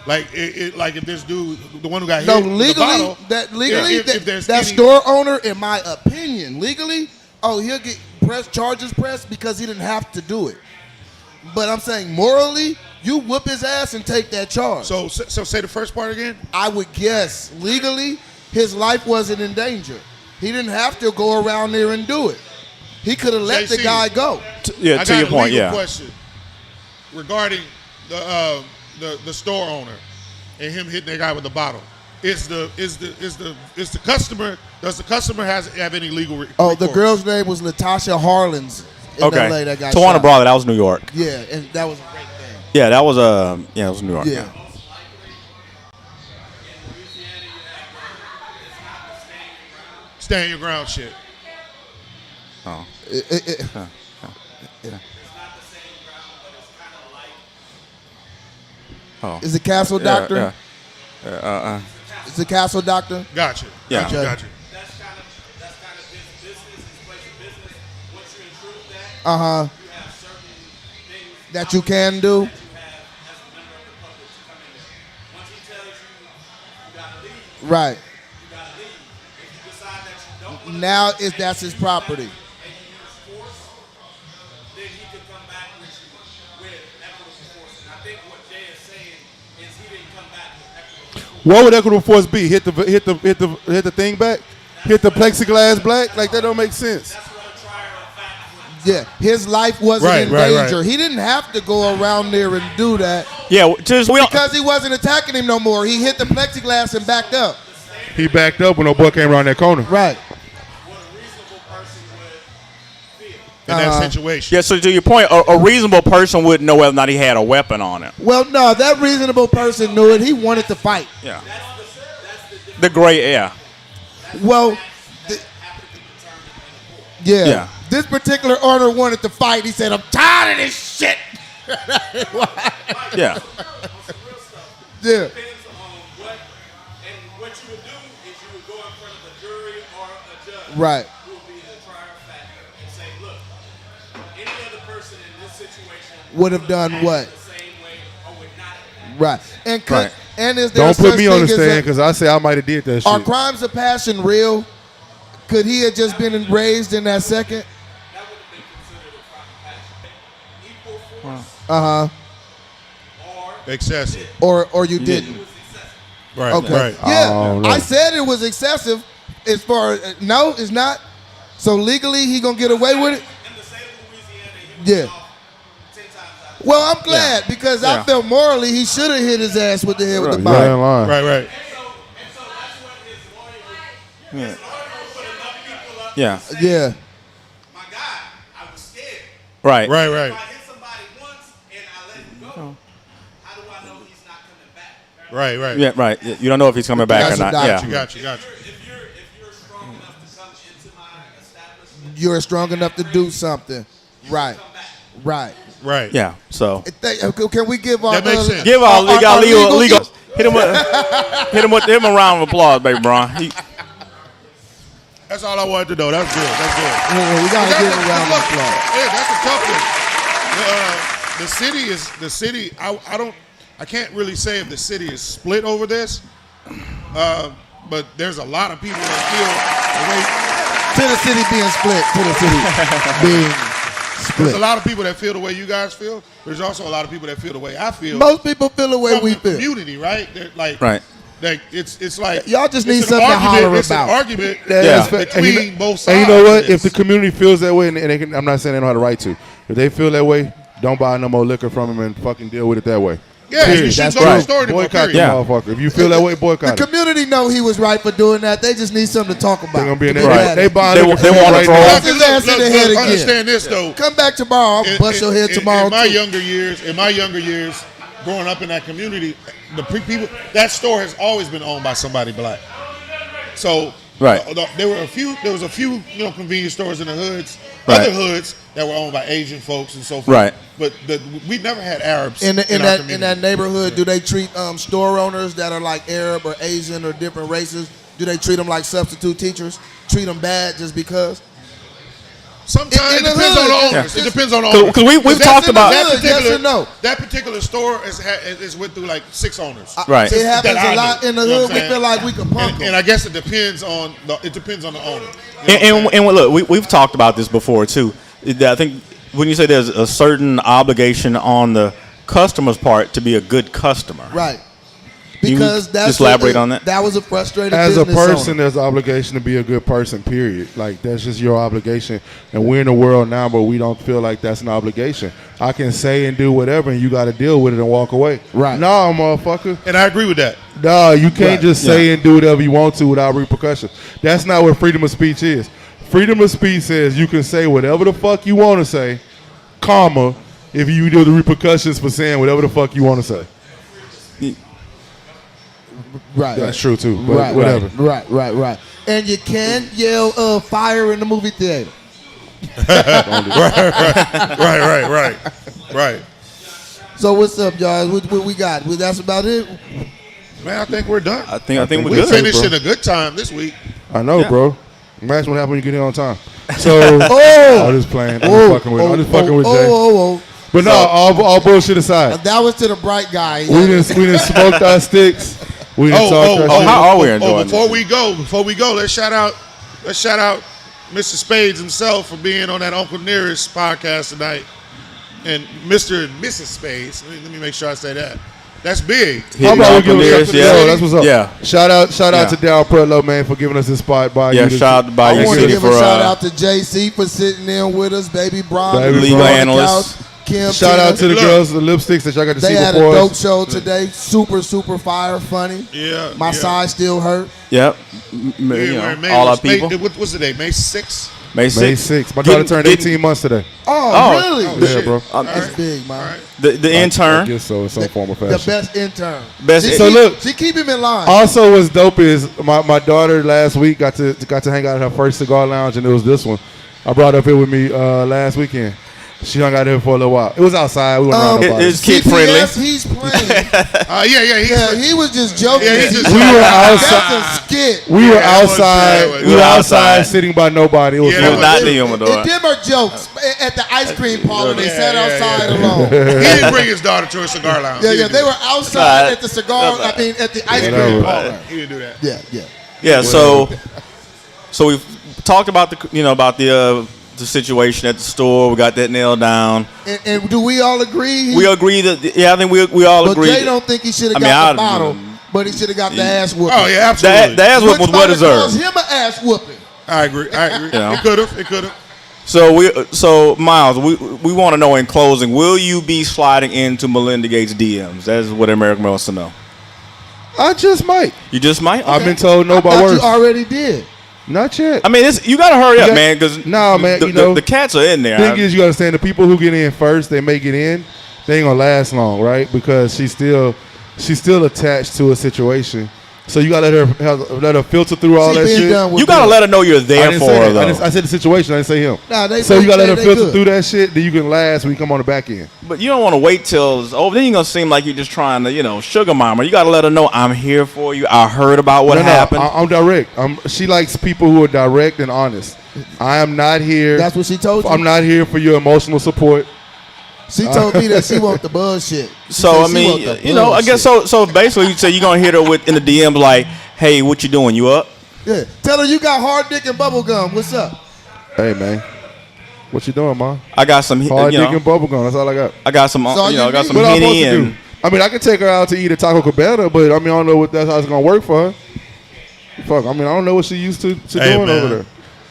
Like if this dude, the one who got hit, that store owner, in my opinion, legally, he'll get charges pressed because he didn't have to do it. But I'm saying morally, you whoop his ass and take that charge. So say the first part again. I would guess legally, his life wasn't in danger. He didn't have to go around there and do it. He could have let the guy go. To your point, question regarding the store owner and him hitting that guy with the bottle. Is the customer, does the customer have any legal recourse? The girl's name was Latasha Harlins in LA that got Tawana shot. Brawley, that was New York. Yeah, and that was a great thing. Yeah, that was it was New York. Yeah. Stand your ground shit. Oh. Oh. Is it Castle Doctor? Is the Castle Doctor? Gotcha. Yeah. Gotcha. That's kind of business. It's place of business. Once you intrude that, you have certain things that you can do. that you have as a member of the public to come in there. Once he tells you gotta leave, right. you gotta leave. If you decide that you don't want to now that's his property. and you use force, then he could come back with you with equitable force. And I think what Jay is saying is he didn't come back with equitable force. What would equitable force be? Hit the thing back? Hit the plexiglass black? Like that don't make sense. That's what a trier of fact would. Yeah, his life wasn't in danger. Right. He didn't have to go around there and do that. Yeah, Because he wasn't attacking him no more. He hit the plexiglass and backed up. He backed up when no boy came around that corner. Right. What a reasonable person would feel. in that situation. Yeah, so to your point, a reasonable person wouldn't know whether or not he had a weapon on him. Well, no, that reasonable person knew it. He wanted to fight. Yeah. The gray air. Well, Yeah. This particular owner wanted to fight. He said, "I'm tired of this shit." Yeah. Yeah. Depends on what you would do is you would go in front of a jury or a judge. Right. Who would be the trier of fact and say, look, any other person in this situation Would have done what? the same way or would not. Right. And could, Right. and is there Don't put such me on the thing as stand because I say I might have did that are shit. crimes of passion real? Could he have just been raised in that second? That would have been considered a crime of passion. Equal force or Excessive. Or you didn't? Right. Okay. Right. Yeah. Oh, no. I said it was excessive. As far no, it's not. So legally, he gonna get away with it? in the state of Louisiana, he was Yeah. off 10 times out of Well, I'm glad because I Yeah. felt morally he should have hit his ass with the head with the You body. ain't lying. Right. And so that's what his lawyer would put enough people up Yeah. and say, Yeah. my God, I was scared. Right. Right. If Right. I hit somebody once and I let him go, how do I know he's not coming back? Right. Right. Yeah, right. You don't know if he's coming back or That's a not. doctor. Yeah. Got you. If you're strong enough to come into my establishment, You're strong enough to do something. Right. come back. Right. Right. Yeah. So Can we give our That makes sense. give our legal. legal- Hit him with a round of applause, baby, Bron. That's all I wanted to know. That's good. That's good. Yeah, we gotta give him a round of Look, applause. yeah, that's a tough one. The city is the city. I can't really say if the city is split over this, but there's a lot of people that feel To the city being split. To the city being there's a split. lot of people that feel the way you guys feel. There's also a lot of people that feel the way I feel. Most people feel the way From we the feel. community, right? They're like, Right. Like it's like Y'all just it's need an something to argument- holler it's about. An argument That's Yeah. fair. between both And sides. you know what? of If the this. community feels that way, and they can, I'm not saying they know how to right to. If they feel that way, don't buy no more liquor from them and fucking deal with it that way. Yeah, Period. you should That's go to the right. store anymore, Boycott the period. Yeah. motherfucker. If you feel that way, boycott The it. community know he was right for doing that. They just need something to talk about. They're gonna be in To there. get Right. at They it. buying They liquor want- from they you want to right throw now. off- Knock his ass in the head again. Understand this though. Come back tomorrow. I'll bust your head tomorrow In my too. younger years, growing up in that community, people that store has always been owned by somebody black. So Right. there was a few convenience stores in the hoods, Right. other hoods that were owned by Asian folks and so forth. Right. But we never had Arabs In our that community. neighborhood, do they treat store owners that are like Arab or Asian or different races? Do they treat them like substitute teachers? Treat them bad just because? Sometimes in it the depends on the hood, owners. yeah. It depends on the 'Cause- owners. 'cause we've that's talked in the about- that Yes particular, or no? That particular store went through like 6 owners. Right. It happens That I a lot know. in the You know hood. what I'm We saying? feel like we can punk And them. I guess it depends on the owner. You know what I'm saying? And look, we've talked about this before too. I think when you say there's a certain obligation on the customer's part to be a good customer. Right. Can you Because that's just elaborate on that? That was a frustrated As a business person, owner. there's an obligation to be a good person, period. Like, that's just your obligation. And we're in a world now where we don't feel like that's an obligation. I can say and do whatever, and you got to deal with it and walk away. Right. No, motherfucker. And I agree with that. No, you can't Right. just say and do whatever you want to without repercussions. That's not what freedom of speech is. Freedom of speech says you can say whatever the fuck you want to say, comma, if you do the repercussions for saying whatever the fuck you want to say. Right. That's true, too. But Right. whatever. Right. And you can yell fire in the movie theater. Right. So what's up, y'all? What we got? That's about it. Man, I think we're done. I think we're We good. finished in a good time this week. I know, Yeah. bro. Imagine what happened when you get here on time. So, Oh! I'm just playing. I'm just fucking with Jay. Oh. But no, all bullshit aside. That was to the bright guy. We didn't smoke our sticks. We didn't talk our shit. how are we enjoying Before we go, let's shout out Mr. Spades himself for being on that Uncle Nearest podcast tonight. And Mr. and Mrs. Spades. Let me make sure I say that. That's big. How about we Uncle give Nearest, it yeah. up? That's what's up. Yeah. Shout out Yeah. to Daryl Pretlow, man, for giving us this spot by Yeah, you. shout out to Bayou I want to City give for a shout out to JC for sitting in with us, Baby Bron, Baby legal Bron. analyst. Kim, Shout out to the Look. girls, the lipsticks that y'all got to They see had a before dope us. show today. Super fire, funny. Yeah. My yeah. side still hurt. Yep. Yeah, we're in May. All our people. What was the day? May 6th? May 6th. May 6th. My daughter turned 18 months today. Oh, really? Yeah, bro. That's big, man. The I intern. guess so in some form or The fashion. best intern. So look, She keep him in line. also what's dope is my daughter last week got to hang out at her first cigar lounge, and it was this one. I brought her up here with me last weekend. She hung out here for a little while. It was outside. We weren't around nobody. It's kid friendly. CPS, he's playing. Yeah. He was just joking. Yeah, he's just- We were That's outside. a skit. We were that was- outside. that was- We were outside sitting by nobody. It was Yeah, fun. that was- Not the humidor. And them are jokes. At the ice cream parlor, they Yeah, sat yeah, outside yeah. alone. He didn't bring his daughter to a cigar lounge. Yeah, they were outside at the cigar. I mean, at the ice cream Whatever. parlor. He didn't do that. Yeah. Yeah. So we've talked about the situation at the store. We got that nailed down. And do we all agree? We agree that I think we all But agree. Jay don't think he should have I mean, got the I- bottle, but he should have got the ass whooping. Oh yeah, absolutely. The ass whip was well Which deserved. caused him an ass whooping. I agree. know. It could have. It could have. So Miles, we want to know in closing, will you be sliding into Melinda Gates' DMs? That's what America wants to know. I just might. You just might. I've Okay. been told no I by thought worse. you already did. Not yet. I mean, you got to hurry up, got- man, because Nah, man, you know, the cats are in there. Thing is, you understand the people who get in first, they may get in. They ain't gonna last long, right? Because she's still attached to a situation. So you gotta let her filter through all She that been shit. done with You got to them. let her know you're I there didn't for say her, that. though. I said the situation. I didn't say him. Nah, they- So they you gotta say let her they filter good. through that shit. Then you can last when you come on the back end. But you don't want to wait till it's over. Then you're going to seem like you're just trying to, sugar mama. You got to let her know, I'm here for you. I heard about what happened. I'm direct. She likes people who are direct and honest. I am not here. That's what she told you. I'm not here for your emotional support. She told me that she want the bullshit. She So, said I she mean, want the I guess bullshit. so basically you say you're going to hit her in the DM like, hey, what you doing? You up? Yeah. Tell her you got hard dick and bubble gum. What's up? Hey man, what you doing, man? I got some, Hard dick and bubble gum. That's all I got. I got some, all you I got need. some What I'm Henny supposed to and do? I mean, I can take her out to eat at Taco Cabana, but I mean, I don't know what that's how it's gonna work for her. Fuck, I mean, I don't know what she used to Hey, doing man. over there.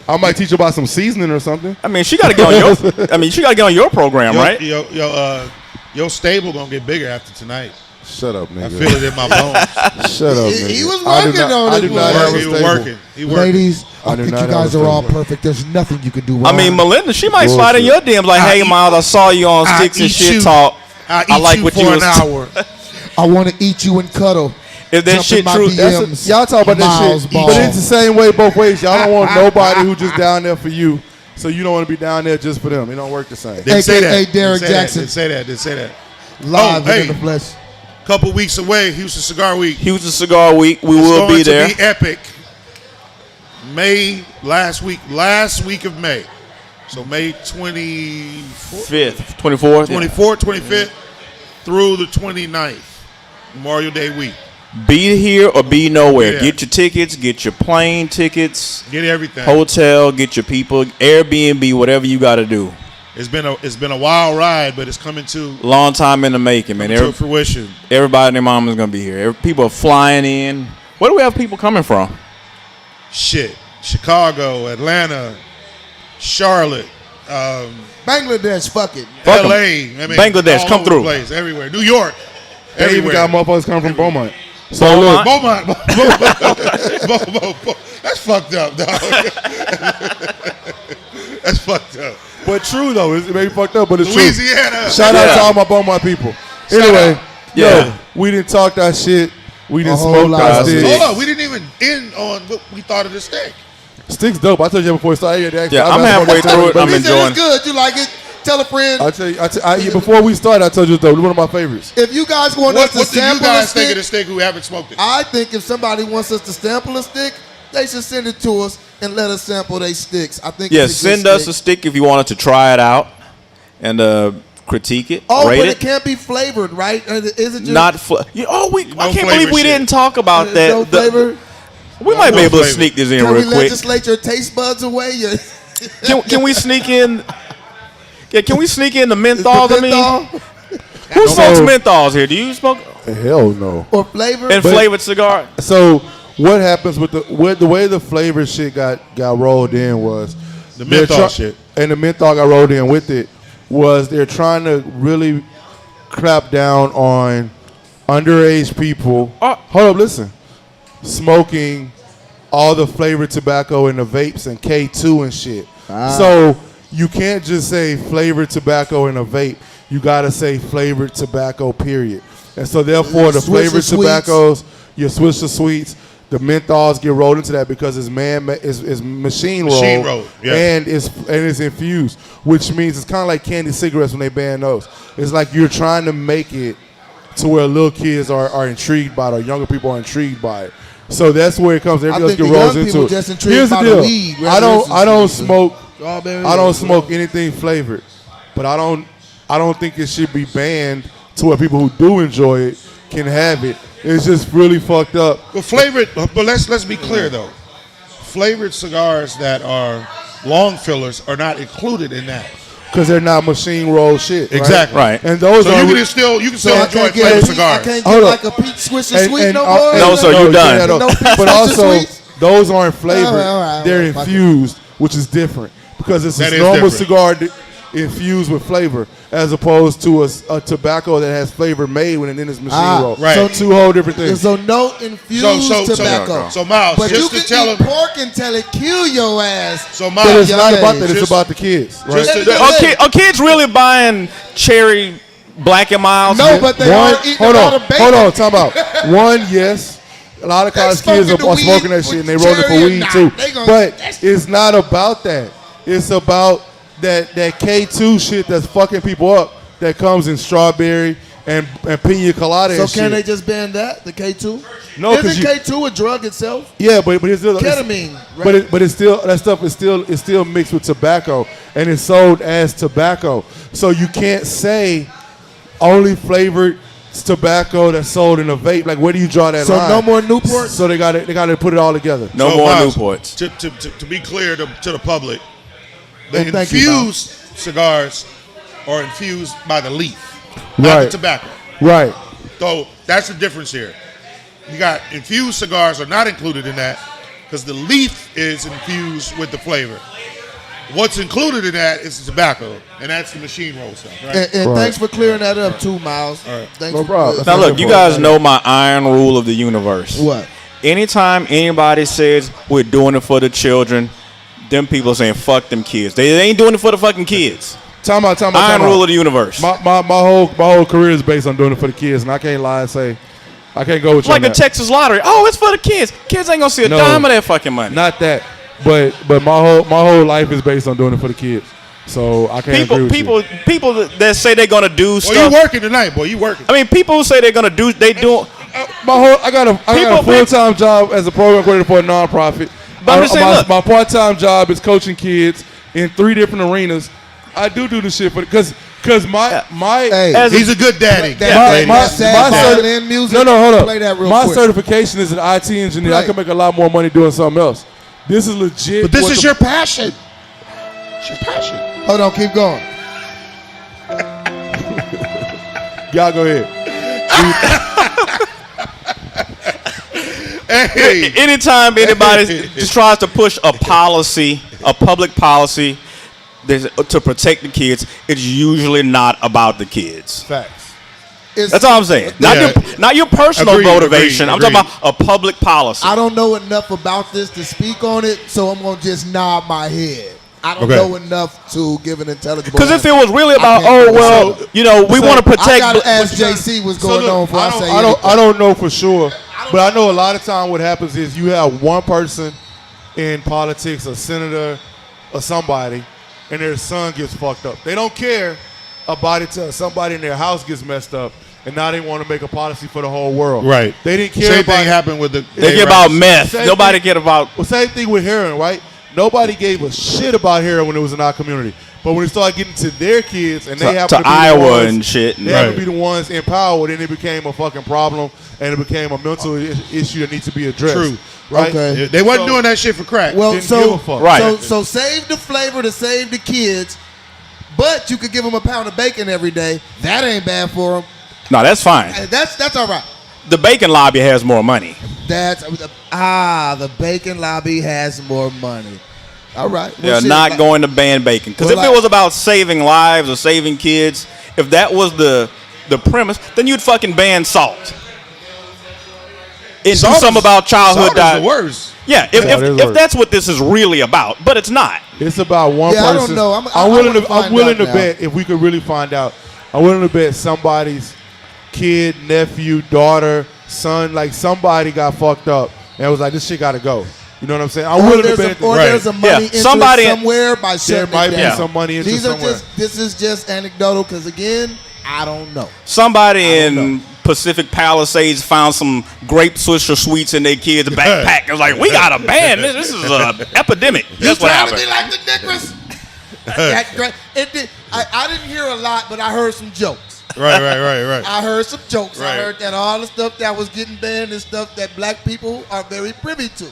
I might teach her about some seasoning or something. I mean, she got to get on your. I mean, she got to get on your program, right? Your stable gonna get bigger after tonight. Shut up, I nigga. feel it in my bones. Shut up, He nigga. was I do working not- on I it, do boy. not have a He stable. working. He working. Ladies, I I do think not you have guys a are all stable. perfect. There's nothing you can do wrong. I mean, Melinda, she might slide in your DMs like, hey, eat- Miles, I saw you on I Sticks and eat Shit you. Talk. I eat I like you what for you an was. hour. I want to eat you and cuddle. If that Jump shit in my true, DMs. Y'all talk about that Miles shit, Ball. but it's the same way both ways. Y'all don't want nobody who just down there for you, so you don't want to be down there just for them. It don't work the same. Didn't say that. AKA Derek Didn't say that. Jackson. Didn't say that. Live Oh, and in hey. the flesh. Couple weeks away, Houston Cigar Week. Houston Cigar Week, we It's will going be there. to be epic. Last week of May. So May 24th, 5th, 24th. 24th, 25th through the 29th. Memorial Day week. Be here or be nowhere. Yeah. Get your tickets, get your plane tickets, Get everything. hotel, get your people, Airbnb, whatever you got to do. It's been a wild ride, but it's coming to Long time in the making, man. to fruition. Everybody and their mom is going to be here. People are flying in. Where do we have people coming from? Shit. Chicago, Atlanta, Charlotte, Bangladesh, fuck it. Fuck 'em. LA. I mean, Bangladesh, all come over through. the place, everywhere. New York. They even Everywhere. got motherfuckers coming from Beaumont. So look, Beaumont. That's fucked up, dog. That's fucked up. But true though, it may be fucked up, but it's Louisiana. true. Shout out to all my Beaumont people. Anyway, out. Yeah. yo, we didn't talk that shit. We didn't whole smoke lot that of shit. shit. Hold on, we didn't even end on what we thought of the steak. Sticks dope. I told you that before we started. Yeah, I'm halfway through it. I'm He said enjoying. it's good. You like it? Tell a friend. I tell you, before we started, I told you it's dope. It's one of my favorites. If you guys want What us to do you sample guys a think of stick, the steak who haven't smoked it? I think if somebody wants us to sample a stick, they should send it to us and let us sample their sticks. I think. Yeah, it's a good send us stick. a stick if you wanted to try it out and critique it, Oh, rate but it. it can't be flavored, right? Is it just Not I can't believe we shit. didn't talk about that. no flavor? We might be No able to flavor. sneak this in Can real we quick. legislate your taste buds away? Can we sneak in? Yeah, can we sneak in the menthols? I mean, Menthol who smokes So- menthols here? Do you smoke Hell no. or flavor? and flavored cigar? So what happens with the way the flavor shit got rolled in was The they're menthol shit. and the menthol got rolled in with it was they're trying to really crap down on underage people. Hold up, listen, smoking all the flavored tobacco in the vapes and K2 and shit. So you can't just say flavored tobacco in a vape. You gotta say flavored tobacco, period. And so therefore, the flavored tobaccos, your Swisher Sweets, the menthols get rolled into that because it's machine rolled, yeah. and it's infused, which means it's kind of like candy cigarettes when they ban those. It's like you're trying to make it to where little kids are intrigued by it, or younger people are intrigued by it. So that's where it comes. Everything else get rolls into it. Just intrigued Here's the by deal. the weed. I don't smoke. Strawberry I don't smoke anything flavored, but I don't think it should be banned to where people who do enjoy it can have it. It's just really fucked up. But flavored, but let's be clear though. Flavored cigars that are long fillers are not included in that. Because they're not machine roll shit. Right? Exactly. Right. And those So are you can still I enjoy can't flavored get cigars. I can't Hold get up. like a peach Swisher Sweet no and- more. No, so you're done. no, No peach but Swisher also, Sweets? those aren't flavored. All right, They're fuck it. infused, which is different. Because it's That a is normal different. cigar infused with flavor, as opposed to a tobacco that has flavor made when it's machine rolled. right. So two whole different things. So no infused tobacco. So Miles, But you just to can tell eat him. pork until it kill your ass. So But Miles, it's not about that. It's Just- about the kids, right? just Are kids really buying cherry Black and Miles? No, but they are eating a lot of bacon. Hold on, talk about one. Yes, a lot of They college kids smoking the are smoking weed that shit and they with roll it for cherry or weed not. too. They gonna- But that's- it's not about that. It's about that K2 shit that's fucking people up. That comes in strawberry and pina colada. So and can shit. they just ban that? The K2? No, Isn't 'cause K2 a drug itself? Yeah, but it's still Ketamine, right? But it's still that stuff is still mixed with tobacco and it's sold as tobacco. So you can't say only flavored tobacco that's sold in a vape. Like where do you draw that So line? no more Newports? So they got to put it all together. No So more Miles, Newports. To be clear to the public, the Oh, thank you, infused cigars are infused by the leaf, not Right. the tobacco. Right. So that's the difference here. You got infused cigars are not included in that because the leaf is infused with the flavor. What's included in that is the tobacco, and that's the machine roll stuff, right? And Right. thanks for clearing that up too, Miles. Thanks No for- problem. Now look, you guys know my iron rule of the universe. What? Anytime anybody says we're doing it for the children, them people saying fuck them kids. They ain't doing it for the fucking kids. Time out. Iron rule of the universe. My whole career is based on doing it for the kids, and I can't lie and say I can't go with It's you like on the that. Texas lottery. Oh, it's for the kids. Kids ain't gonna see a No. dime of that fucking money. Not that, but my whole life is based on doing it for the kids. So I can't agree with you. People that say they're gonna do Well, stuff. you working tonight, boy. You working. I mean, people who say they're gonna do, they do. I got a full-time job as a program coordinator for a nonprofit. But I'm just saying, look. My part-time job is coaching kids in 3 different arenas. I do the shit for because my Hey, He's a good daddy. that sad violin music. no, hold up. Play that real my quick. certification is an IT engineer. I Play. can make a lot more money doing something else. This is legit. But this what is the- your passion. It's your passion. Hold on, keep going. Y'all go ahead. Hey, Anytime anybody just tries to push a policy, a public policy, to protect the kids, it's usually not about the kids. Facts. That's all I'm saying. Not your personal Agreed, motivation. agreed, I'm talking about a public policy. I don't know enough about this to speak on it, so I'm gonna just nod my head. I don't Okay. know enough to give an intelligible. Because if it was really I about, can't- we want to protect. I gotta ask JC what's going look, on before I say I anything. don't know for sure, but I know a lot of time what happens is you have one person in politics, a senator or somebody, and their son gets fucked up. They don't care about it till somebody in their house gets messed up, and now they want to make a policy for the whole world. right. They didn't care Same about thing happened with the. They care about meth. Same Nobody thing- cared about. Well, same thing with heroin, right? Nobody gave a shit about heroin when it was in our community. But when it started getting to their kids and they To happen to be Iowa the ones, and shit. they happen Right. to be the ones in power, then it became a fucking problem and it became a mental issue that needs to be addressed. True. Right? Okay. They wasn't doing that shit for crack. Well, Didn't so give a fuck. Right. So save the flavor to save the kids, but you could give them a pound of bacon every day. That ain't bad for them. No, that's fine. That's all right. The bacon lobby has more money. The bacon lobby has more money. All right. Well, They're shit, not like- going to ban bacon. Because Well, if it was about saving lives or saving kids, if that was the premise, then you'd fucking ban salt. do something about childhood Sauter's the worst. Yeah, if that's what this is really about, but it's not. It's about one person. I don't know. I'm willing to bet if we could really find out. I'm willing to bet somebody's kid, nephew, daughter, son, like somebody got fucked up and was like, this shit got to go. You know what I'm saying? I'm willing to bet. Or there's a money interest somewhere by shutting there might it be down. some money interest somewhere. This is just anecdotal because again, I don't know. Somebody in Pacific Palisades found some grape Swisher sweets in their kid's backpack. It was like, we got a ban. This is an epidemic. That's what happened. You trying to be like the Nicholas? I didn't hear a lot, but I heard some jokes. Right. I heard some jokes. Right. I heard that all the stuff that was getting banned is stuff that black people are very privy to.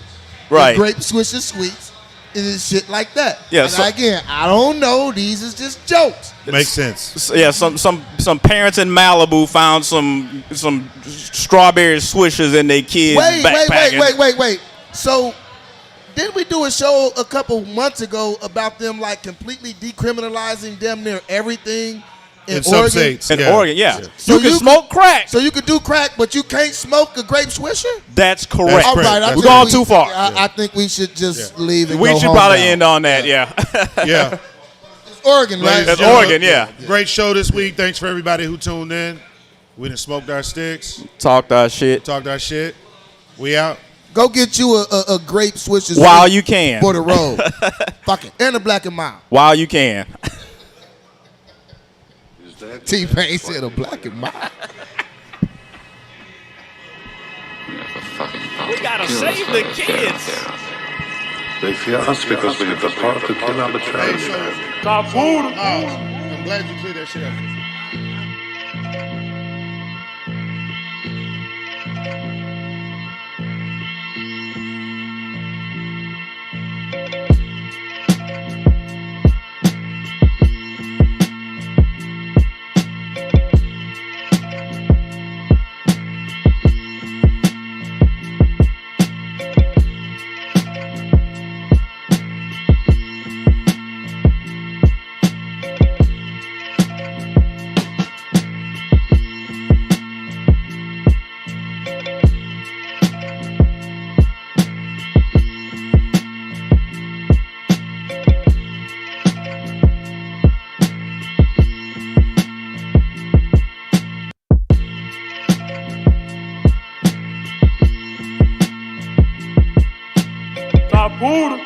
Right. The grape Swisher sweets and shit like that. Yeah. And again, I don't know. These is just jokes. Makes sense. Yeah, some parents in Malibu found some strawberry swishers in their kids' backpack. Wait. So, didn't we do a show a couple months ago about them like completely decriminalizing damn near everything in some Oregon? states. In Oregon, yeah. So you can smoke crack. So you could do crack, but you can't smoke a grape Swisher? That's correct. All right, we're going too far. I think we should just leave and we go should home probably now. end on that, yeah. Yeah. It's Oregon, right? It's Oregon, yeah. Great show this week. Thanks for everybody who tuned in. We done smoked our sticks. Talked our shit. We out. Go get you a grape Swisher while you can for the road. Fuck it. And a black and mild. While you can. T-Pain said a black and mild. We gotta save the kids. They fear us because we have the power to kill arbitrarily. I'm glad you cleared that shit up. Puro.